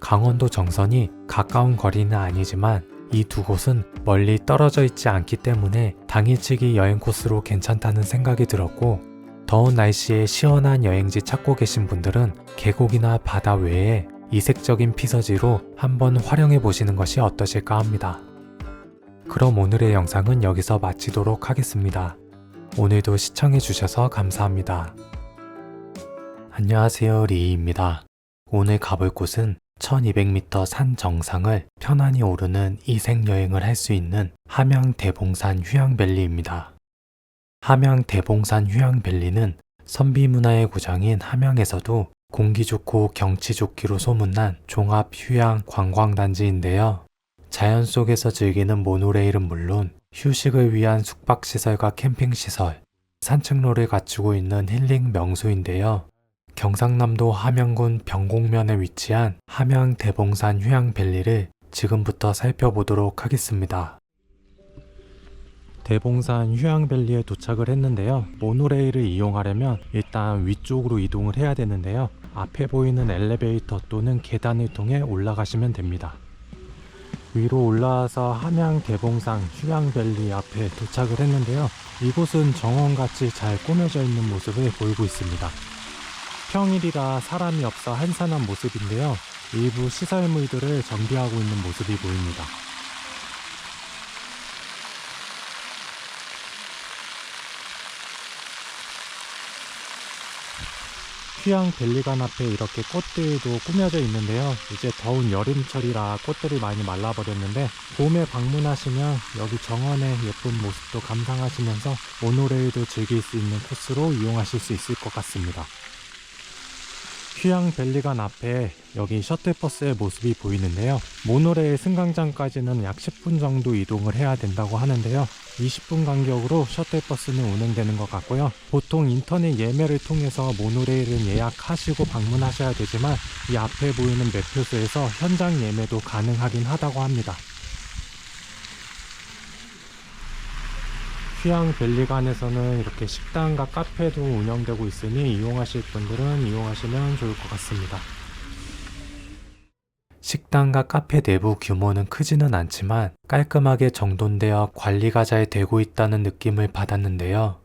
강원도 정선이 가까운 거리는 아니지만 이 두 곳은 멀리 떨어져 있지 않기 때문에 당일치기 여행 코스로 괜찮다는 생각이 들었고 더운 날씨에 시원한 여행지 찾고 계신 분들은 계곡이나 바다 외에 이색적인 피서지로 한번 활용해 보시는 것이 어떠실까 합니다. 그럼 오늘의 영상은 여기서 마치도록 하겠습니다. 오늘도 시청해 주셔서 감사합니다. 안녕하세요, 리입니다. 오늘 가볼 곳은 1200m 산 정상을 편안히 오르는 이색여행을 할 수 있는 함양대봉산 휴양밸리입니다. 함양대봉산 휴양밸리는 선비문화의 고장인 함양에서도 공기 좋고 경치 좋기로 소문난 종합 휴양 관광단지인데요. 자연 속에서 즐기는 모노레일은 물론 휴식을 위한 숙박시설과 캠핑시설, 산책로를 갖추고 있는 힐링 명소인데요. 경상남도 함양군 병곡면에 위치한 함양대봉산 휴양밸리를 지금부터 살펴보도록 하겠습니다. 대봉산 휴양밸리에 도착을 했는데요. 모노레일을 이용하려면 일단 위쪽으로 이동을 해야 되는데요. 앞에 보이는 엘리베이터 또는 계단을 통해 올라가시면 됩니다. 위로 올라와서 함양대봉산 휴양밸리 앞에 도착을 했는데요. 이곳은 정원같이 잘 꾸며져 있는 모습을 보이고 있습니다. 평일이라 사람이 없어 한산한 모습인데요. 일부 시설물들을 정비하고 있는 모습이 보입니다. 휴양밸리관 앞에 이렇게 꽃들도 꾸며져 있는데요. 이제 더운 여름철이라 꽃들이 많이 말라버렸는데 봄에 방문하시면 여기 정원의 예쁜 모습도 감상하시면서 모노레일도 즐길 수 있는 코스로 이용하실 수 있을 것 같습니다. 휴양밸리관 앞에 여기 셔틀버스의 모습이 보이는데요. 모노레일 승강장까지는 약 10분 정도 이동을 해야 된다고 하는데요. 20분 간격으로 셔틀버스는 운행되는 것 같고요. 보통 인터넷 예매를 통해서 모노레일은 예약하시고 방문하셔야 되지만 이 앞에 보이는 매표소에서 현장 예매도 가능하긴 하다고 합니다. 휴양밸리관에서는 이렇게 식당과 카페도 운영되고 있으니 이용하실 분들은 이용하시면 좋을 것 같습니다. 식당과 카페 내부 규모는 크지는 않지만 깔끔하게 정돈되어 관리가 잘 되고 있다는 느낌을 받았는데요.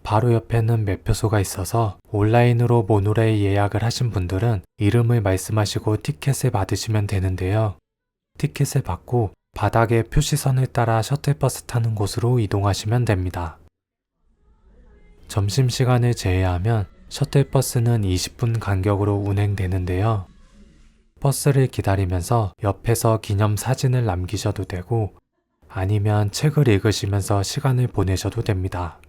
바로 옆에는 매표소가 있어서 온라인으로 모노레일 예약을 하신 분들은 이름을 말씀하시고 티켓을 받으시면 되는데요. 티켓을 받고 바닥에 표시선을 따라 셔틀버스 타는 곳으로 이동하시면 됩니다. 점심시간을 제외하면 셔틀버스는 20분 간격으로 운행되는데요. 버스를 기다리면서 옆에서 기념사진을 남기셔도 되고 아니면 책을 읽으시면서 시간을 보내셔도 됩니다.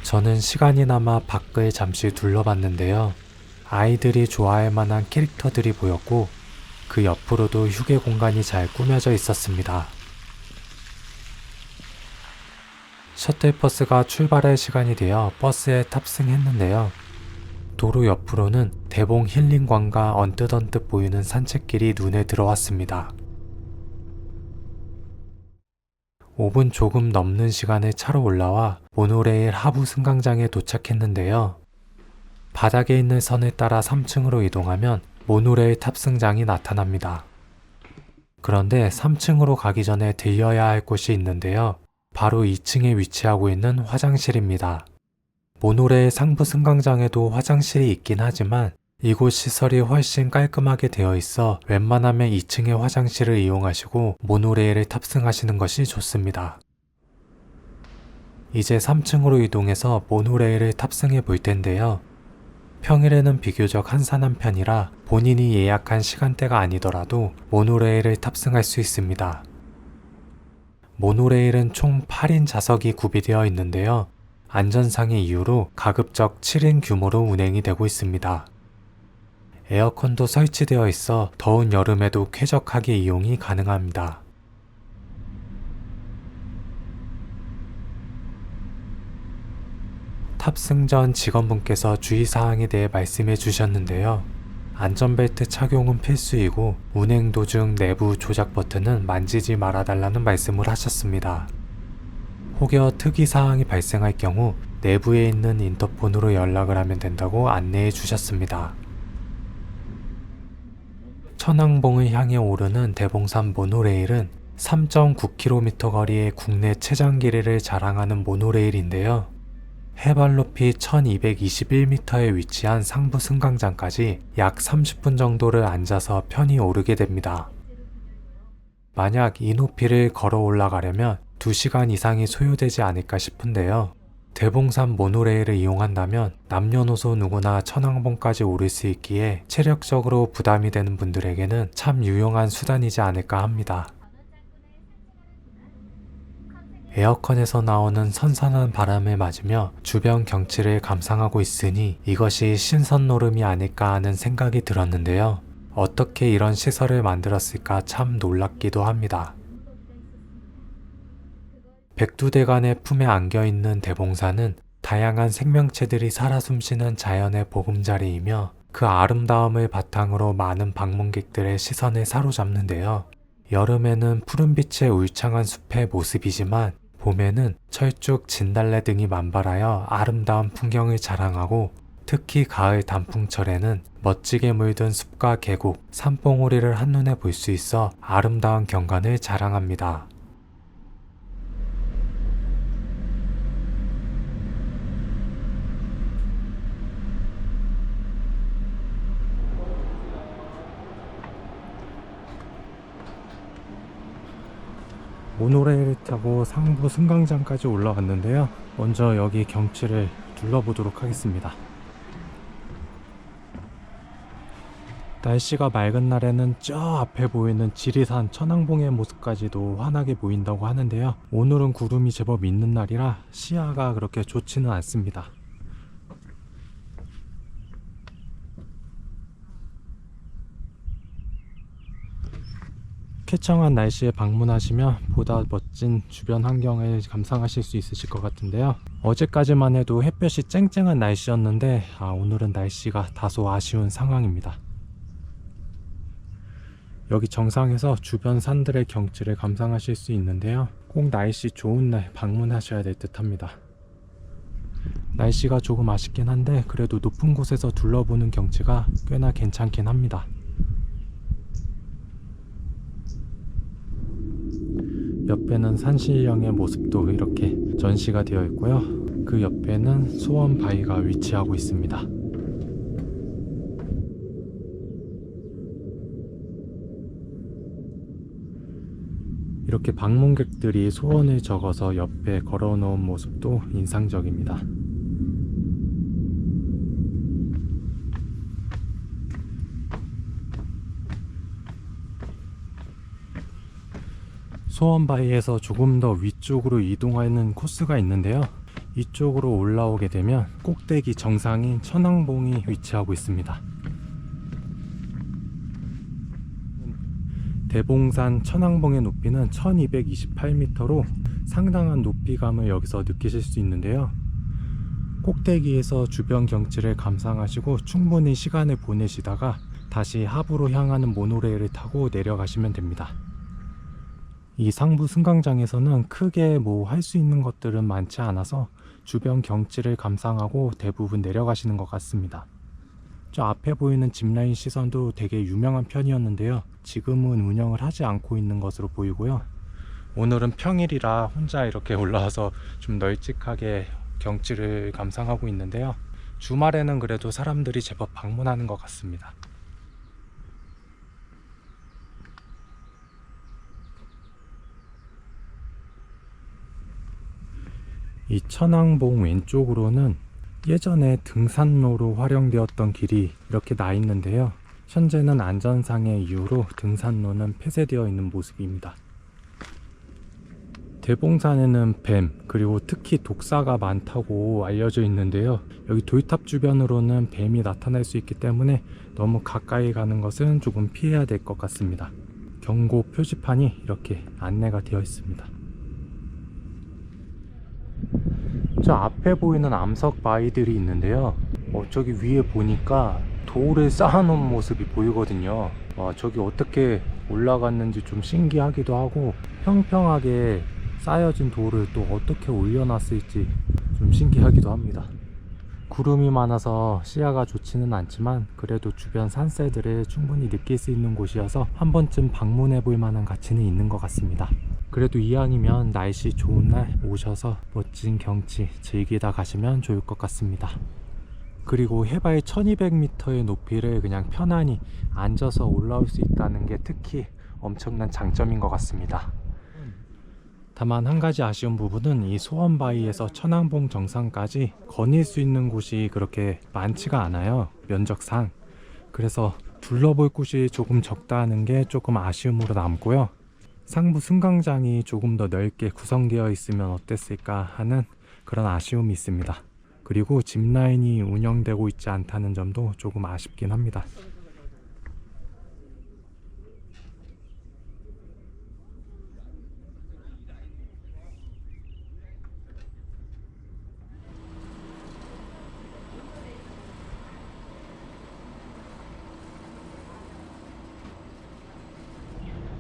저는 시간이 남아 밖을 잠시 둘러봤는데요. 아이들이 좋아할 만한 캐릭터들이 보였고 그 옆으로도 휴게 공간이 잘 꾸며져 있었습니다. 셔틀버스가 출발할 시간이 되어 버스에 탑승했는데요. 도로 옆으로는 대봉 힐링관과 언뜻 보이는 산책길이 눈에 들어왔습니다. 5분 조금 넘는 시간에 차로 올라와 모노레일 하부 승강장에 도착했는데요. 바닥에 있는 선을 따라 3층으로 이동하면 모노레일 탑승장이 나타납니다. 그런데 3층으로 가기 전에 들려야 할 곳이 있는데요. 바로 2층에 위치하고 있는 화장실입니다. 모노레일 상부 승강장에도 화장실이 있긴 하지만 이곳 시설이 훨씬 깔끔하게 되어 있어 웬만하면 2층의 화장실을 이용하시고 모노레일을 탑승하시는 것이 좋습니다. 이제 3층으로 이동해서 모노레일을 탑승해 볼 텐데요. 평일에는 비교적 한산한 편이라 본인이 예약한 시간대가 아니더라도 모노레일을 탑승할 수 있습니다. 모노레일은 총 8인 좌석이 구비되어 있는데요. 안전상의 이유로 가급적 7인 규모로 운행이 되고 있습니다. 에어컨도 설치되어 있어 더운 여름에도 쾌적하게 이용이 가능합니다. 탑승 전 직원분께서 주의사항에 대해 말씀해 주셨는데요. 안전벨트 착용은 필수이고 운행 도중 내부 조작 버튼은 만지지 말아달라는 말씀을 하셨습니다. 혹여 특이사항이 발생할 경우 내부에 있는 인터폰으로 연락을 하면 된다고 안내해 주셨습니다. 천왕봉을 향해 오르는 대봉산 모노레일은 3.9km 거리의 국내 최장 길이를 자랑하는 모노레일인데요. 해발 높이 1221m에 위치한 상부 승강장까지 약 30분 정도를 앉아서 편히 오르게 됩니다. 만약 이 높이를 걸어 올라가려면 2시간 이상이 소요되지 않을까 싶은데요. 대봉산 모노레일을 이용한다면 남녀노소 누구나 천왕봉까지 오를 수 있기에 체력적으로 부담이 되는 분들에게는 참 유용한 수단이지 않을까 합니다. 에어컨에서 나오는 선선한 바람을 맞으며 주변 경치를 감상하고 있으니 이것이 신선노름이 아닐까 하는 생각이 들었는데요. 어떻게 이런 시설을 만들었을까 참 놀랍기도 합니다. 백두대간의 품에 안겨있는 대봉산은 다양한 생명체들이 살아 숨쉬는 자연의 보금자리이며 그 아름다움을 바탕으로 많은 방문객들의 시선을 사로잡는데요. 여름에는 푸른빛의 울창한 숲의 모습이지만 봄에는 철쭉, 진달래 등이 만발하여 아름다운 풍경을 자랑하고 특히 가을 단풍철에는 멋지게 물든 숲과 계곡, 산봉우리를 한눈에 볼 수 있어 아름다운 경관을 자랑합니다. 모노레일을 타고 상부 승강장까지 올라왔는데요. 먼저 여기 경치를 둘러보도록 하겠습니다. 날씨가 맑은 날에는 저 앞에 보이는 지리산 천왕봉의 모습까지도 환하게 보인다고 하는데요. 오늘은 구름이 제법 있는 날이라 시야가 그렇게 좋지는 않습니다. 쾌청한 날씨에 방문하시면 보다 멋진 주변 환경을 감상하실 수 있으실 것 같은데요. 어제까지만 해도 햇볕이 쨍쨍한 날씨였는데 오늘은 날씨가 다소 아쉬운 상황입니다. 여기 정상에서 주변 산들의 경치를 감상하실 수 있는데요. 꼭 날씨 좋은 날 방문하셔야 될 듯 합니다. 날씨가 조금 아쉽긴 한데 그래도 높은 곳에서 둘러보는 경치가 꽤나 괜찮긴 합니다. 옆에는 산신령의 모습도 이렇게 전시가 되어 있고요. 그 옆에는 소원 바위가 위치하고 있습니다. 이렇게 방문객들이 소원을 적어서 옆에 걸어 놓은 모습도 인상적입니다. 소원바위에서 조금 더 위쪽으로 이동하는 코스가 있는데요. 이쪽으로 올라오게 되면 꼭대기 정상인 천왕봉이 위치하고 있습니다. 대봉산 천왕봉의 높이는 1228m로 상당한 높이감을 여기서 느끼실 수 있는데요. 꼭대기에서 주변 경치를 감상하시고 충분히 시간을 보내시다가 다시 하부로 향하는 모노레일을 타고 내려가시면 됩니다. 이 상부 승강장에서는 크게 뭐 할 수 있는 것들은 많지 않아서 주변 경치를 감상하고 대부분 내려가시는 것 같습니다. 저 앞에 보이는 짚라인 시선도 되게 유명한 편이었는데요. 지금은 운영을 하지 않고 있는 것으로 보이고요. 오늘은 평일이라 혼자 이렇게 올라와서 좀 널찍하게 경치를 감상하고 있는데요. 주말에는 그래도 사람들이 제법 방문하는 것 같습니다. 이 천왕봉 왼쪽으로는 예전에 등산로로 활용되었던 길이 이렇게 나 있는데요. 현재는 안전상의 이유로 등산로는 폐쇄되어 있는 모습입니다. 대봉산에는 뱀 그리고 특히 독사가 많다고 알려져 있는데요. 여기 돌탑 주변으로는 뱀이 나타날 수 있기 때문에 너무 가까이 가는 것은 조금 피해야 될 것 같습니다. 경고 표지판이 이렇게 안내가 되어 있습니다. 저 앞에 보이는 암석 바위들이 있는데요. 저기 위에 보니까 돌을 쌓아놓은 모습이 보이거든요. 저기 어떻게 올라갔는지 좀 신기하기도 하고 평평하게 쌓여진 돌을 또 어떻게 올려놨을지 좀 신기하기도 합니다. 구름이 많아서 시야가 좋지는 않지만 그래도 주변 산새들을 충분히 느낄 수 있는 곳이어서 한 번쯤 방문해 볼 만한 가치는 있는 것 같습니다. 그래도 이왕이면 날씨 좋은 날 오셔서 멋진 경치 즐기다 가시면 좋을 것 같습니다. 그리고 해발 1200m의 높이를 그냥 편안히 앉아서 올라올 수 있다는 게 특히 엄청난 장점인 것 같습니다. 다만 한 가지 아쉬운 부분은 이 소원바위에서 천왕봉 정상까지 거닐 수 있는 곳이 그렇게 많지가 않아요, 면적상. 그래서 둘러볼 곳이 조금 적다는 게 조금 아쉬움으로 남고요. 상부 승강장이 조금 더 넓게 구성되어 있으면 어땠을까 하는 그런 아쉬움이 있습니다. 그리고 짚라인이 운영되고 있지 않다는 점도 조금 아쉽긴 합니다.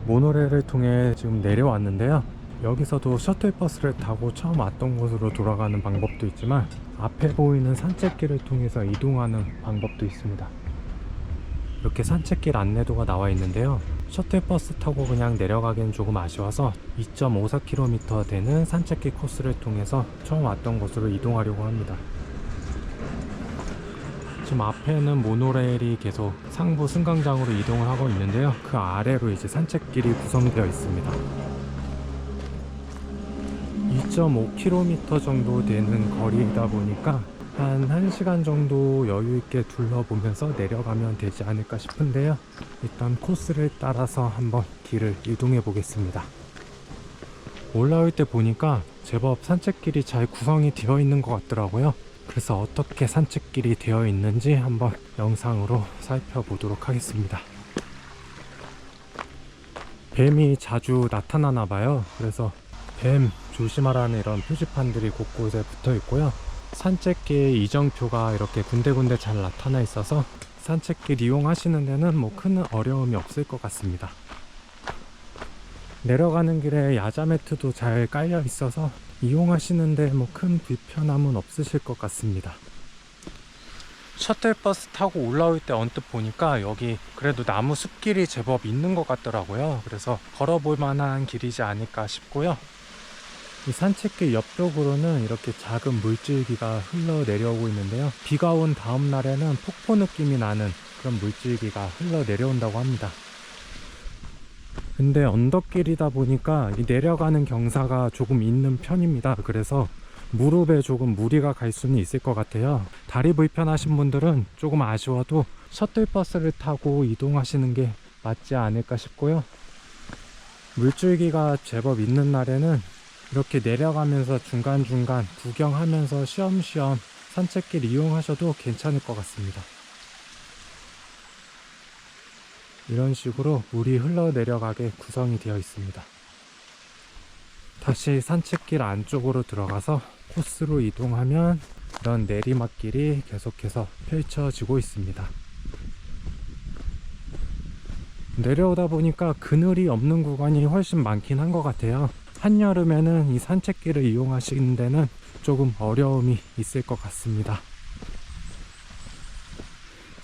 모노레일을 통해 지금 내려왔는데요. 여기서도 셔틀버스를 타고 처음 왔던 곳으로 돌아가는 방법도 있지만 앞에 보이는 산책길을 통해서 이동하는 방법도 있습니다. 이렇게 산책길 안내도가 나와 있는데요. 셔틀버스 타고 그냥 내려가기는 조금 아쉬워서 2.54km 되는 산책길 코스를 통해서 처음 왔던 곳으로 이동하려고 합니다. 지금 앞에는 모노레일이 계속 상부 승강장으로 이동을 하고 있는데요. 그 아래로 이제 산책길이 구성되어 있습니다. 2.5km 정도 되는 거리이다 보니까 한 1시간 정도 여유있게 둘러보면서 내려가면 되지 않을까 싶은데요. 일단 코스를 따라서 한번 길을 이동해 보겠습니다. 올라올 때 보니까 제법 산책길이 잘 구성이 되어 있는 것 같더라고요. 그래서 어떻게 산책길이 되어 있는지 한번 영상으로 살펴보도록 하겠습니다. 뱀이 자주 나타나나 봐요. 그래서 뱀 조심하라는 이런 표지판들이 곳곳에 붙어 있고요. 산책길 이정표가 이렇게 군데군데 잘 나타나 있어서 산책길 이용하시는 데는 뭐 큰 어려움이 없을 것 같습니다. 내려가는 길에 야자 매트도 잘 깔려 있어서 이용하시는데 뭐 큰 불편함은 없으실 것 같습니다. 셔틀버스 타고 올라올 때 언뜻 보니까 여기 그래도 나무 숲길이 제법 있는 것 같더라고요. 그래서 걸어볼 만한 길이지 않을까 싶고요. 이 산책길 옆쪽으로는 이렇게 작은 물줄기가 흘러내려오고 있는데요. 비가 온 다음 날에는 폭포 느낌이 나는 그런 물줄기가 흘러내려온다고 합니다. 근데 언덕길이다 보니까 이 내려가는 경사가 조금 있는 편입니다. 그래서 무릎에 조금 무리가 갈 수는 있을 것 같아요. 다리 불편하신 분들은 조금 아쉬워도 셔틀버스를 타고 이동하시는 게 맞지 않을까 싶고요. 물줄기가 제법 있는 날에는 이렇게 내려가면서 중간중간 구경하면서 쉬엄쉬엄 산책길 이용하셔도 괜찮을 것 같습니다. 이런 식으로 물이 흘러내려가게 구성이 되어 있습니다. 다시 산책길 안쪽으로 들어가서 코스로 이동하면 이런 내리막길이 계속해서 펼쳐지고 있습니다. 내려오다 보니까 그늘이 없는 구간이 훨씬 많긴 한 것 같아요. 한여름에는 이 산책길을 이용하시는 데는 조금 어려움이 있을 것 같습니다.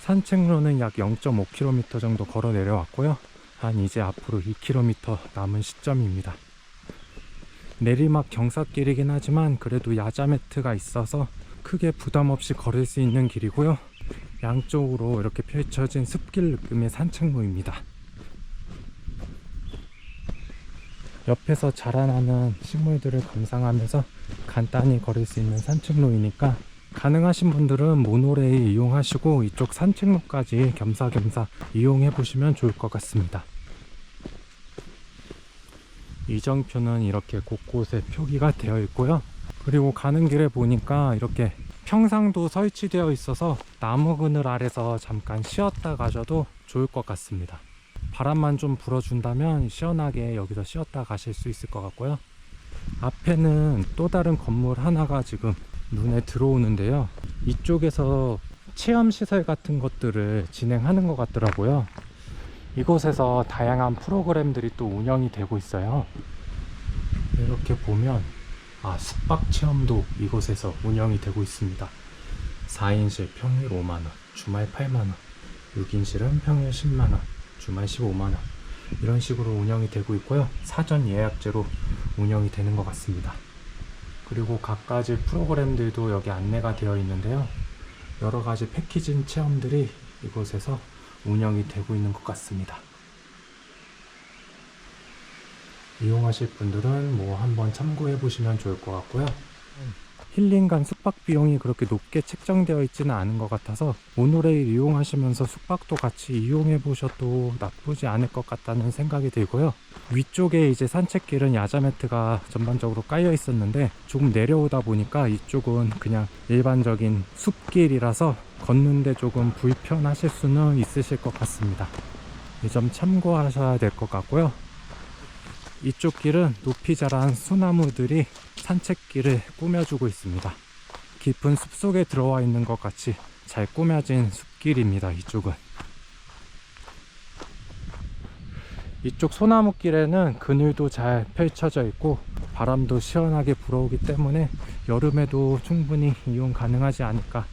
산책로는 약 0.5km 정도 걸어 내려왔고요. 한 이제 앞으로 2km 남은 시점입니다. 내리막 경사길이긴 하지만 그래도 야자 매트가 있어서 크게 부담 없이 걸을 수 있는 길이고요. 양쪽으로 이렇게 펼쳐진 숲길 느낌의 산책로입니다. 옆에서 자라나는 식물들을 감상하면서 간단히 걸을 수 있는 산책로이니까 가능하신 분들은 모노레일 이용하시고 이쪽 산책로까지 겸사겸사 이용해 보시면 좋을 것 같습니다. 이정표는 이렇게 곳곳에 표기가 되어 있고요. 그리고 가는 길에 보니까 이렇게 평상도 설치되어 있어서 나무 그늘 아래서 잠깐 쉬었다 가셔도 좋을 것 같습니다. 바람만 좀 불어준다면 시원하게 여기서 쉬었다 가실 수 있을 것 같고요. 앞에는 또 다른 건물 하나가 지금 눈에 들어오는데요. 이쪽에서 체험시설 같은 것들을 진행하는 것 같더라고요. 이곳에서 다양한 프로그램들이 또 운영이 되고 있어요. 이렇게 보면 숙박 체험도 이곳에서 운영이 되고 있습니다. 4인실 평일 5만원, 주말 8만원, 6인실은 평일 10만원, 주말 15만원, 이런 식으로 운영이 되고 있고요. 사전 예약제로 운영이 되는 것 같습니다. 그리고 각가지 프로그램들도 여기 안내가 되어 있는데요. 여러가지 패키지 체험들이 이곳에서 운영이 되고 있는 것 같습니다. 이용하실 분들은 한번 참고해 보시면 좋을 것 같고요. 힐링간 숙박 비용이 그렇게 높게 책정되어 있지는 않은 것 같아서 모노레일 이용하시면서 숙박도 같이 이용해 보셔도 나쁘지 않을 것 같다는 생각이 들고요. 위쪽에 이제 산책길은 야자 매트가 전반적으로 깔려 있었는데 조금 내려오다 보니까 이쪽은 그냥 일반적인 숲길이라서 걷는데 조금 불편하실 수는 있으실 것 같습니다. 이 점 참고하셔야 될 것 같고요. 이쪽 길은 높이 자란 소나무들이 산책길을 꾸며주고 있습니다. 깊은 숲속에 들어와 있는 것 같이 잘 꾸며진 숲길입니다. 이쪽은. 이쪽 소나무길에는 그늘도 잘 펼쳐져 있고 바람도 시원하게 불어오기 때문에 여름에도 충분히 이용 가능하지 않을까.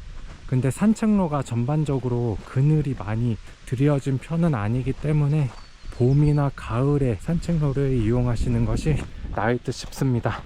근데 산책로가 전반적으로 그늘이 많이 들여진 편은 아니기 때문에 봄이나 가을에 산책로를 이용하시는 것이 나을 듯 싶습니다.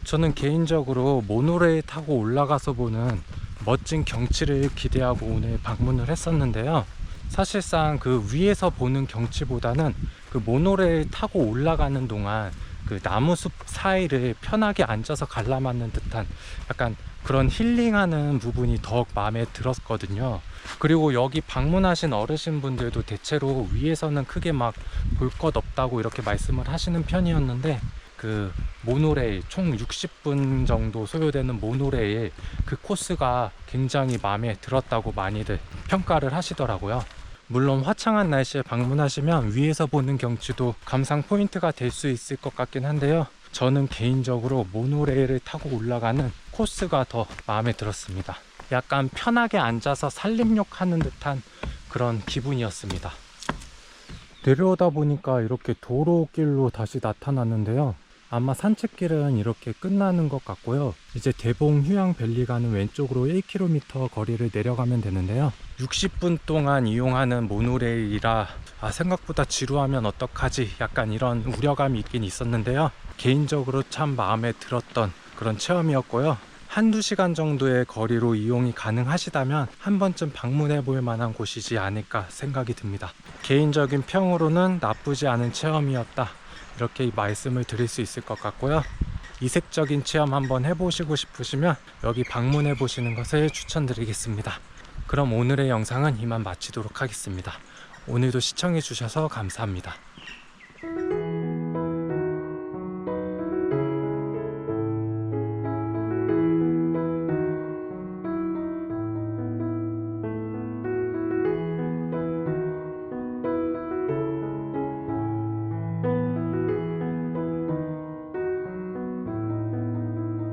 저는 개인적으로 모노레일 타고 올라가서 보는 멋진 경치를 기대하고 오늘 방문을 했었는데요. 사실상 그 위에서 보는 경치보다는 그 모노레일 타고 올라가는 동안 그 나무숲 사이를 편하게 앉아서 관람하는 듯한 약간 그런 힐링하는 부분이 더욱 마음에 들었거든요. 그리고 여기 방문하신 어르신분들도 대체로 위에서는 크게 막 볼 것 없다고 이렇게 말씀을 하시는 편이었는데 그 모노레일 총 60분 정도 소요되는 모노레일 그 코스가 굉장히 마음에 들었다고 많이들 평가를 하시더라고요. 물론 화창한 날씨에 방문하시면 위에서 보는 경치도 감상 포인트가 될 수 있을 것 같긴 한데요. 저는 개인적으로 모노레일을 타고 올라가는 코스가 더 마음에 들었습니다. 약간 편하게 앉아서 산림욕하는 듯한 그런 기분이었습니다. 내려오다 보니까 이렇게 도로길로 다시 나타났는데요. 아마 산책길은 이렇게 끝나는 것 같고요. 이제 대봉 휴양밸리 가는 왼쪽으로 1km 거리를 내려가면 되는데요. 60분 동안 이용하는 모노레일이라 생각보다 지루하면 어떡하지 약간 이런 우려감이 있긴 있었는데요. 개인적으로 참 마음에 들었던 그런 체험이었고요. 한두 시간 정도의 거리로 이용이 가능하시다면 한 번쯤 방문해 볼 만한 곳이지 않을까 생각이 듭니다. 개인적인 평으로는 나쁘지 않은 체험이었다, 이렇게 말씀을 드릴 수 있을 것 같고요. 이색적인 체험 한번 해보시고 싶으시면 여기 방문해 보시는 것을 추천드리겠습니다. 그럼 오늘의 영상은 이만 마치도록 하겠습니다. 오늘도 시청해 주셔서 감사합니다.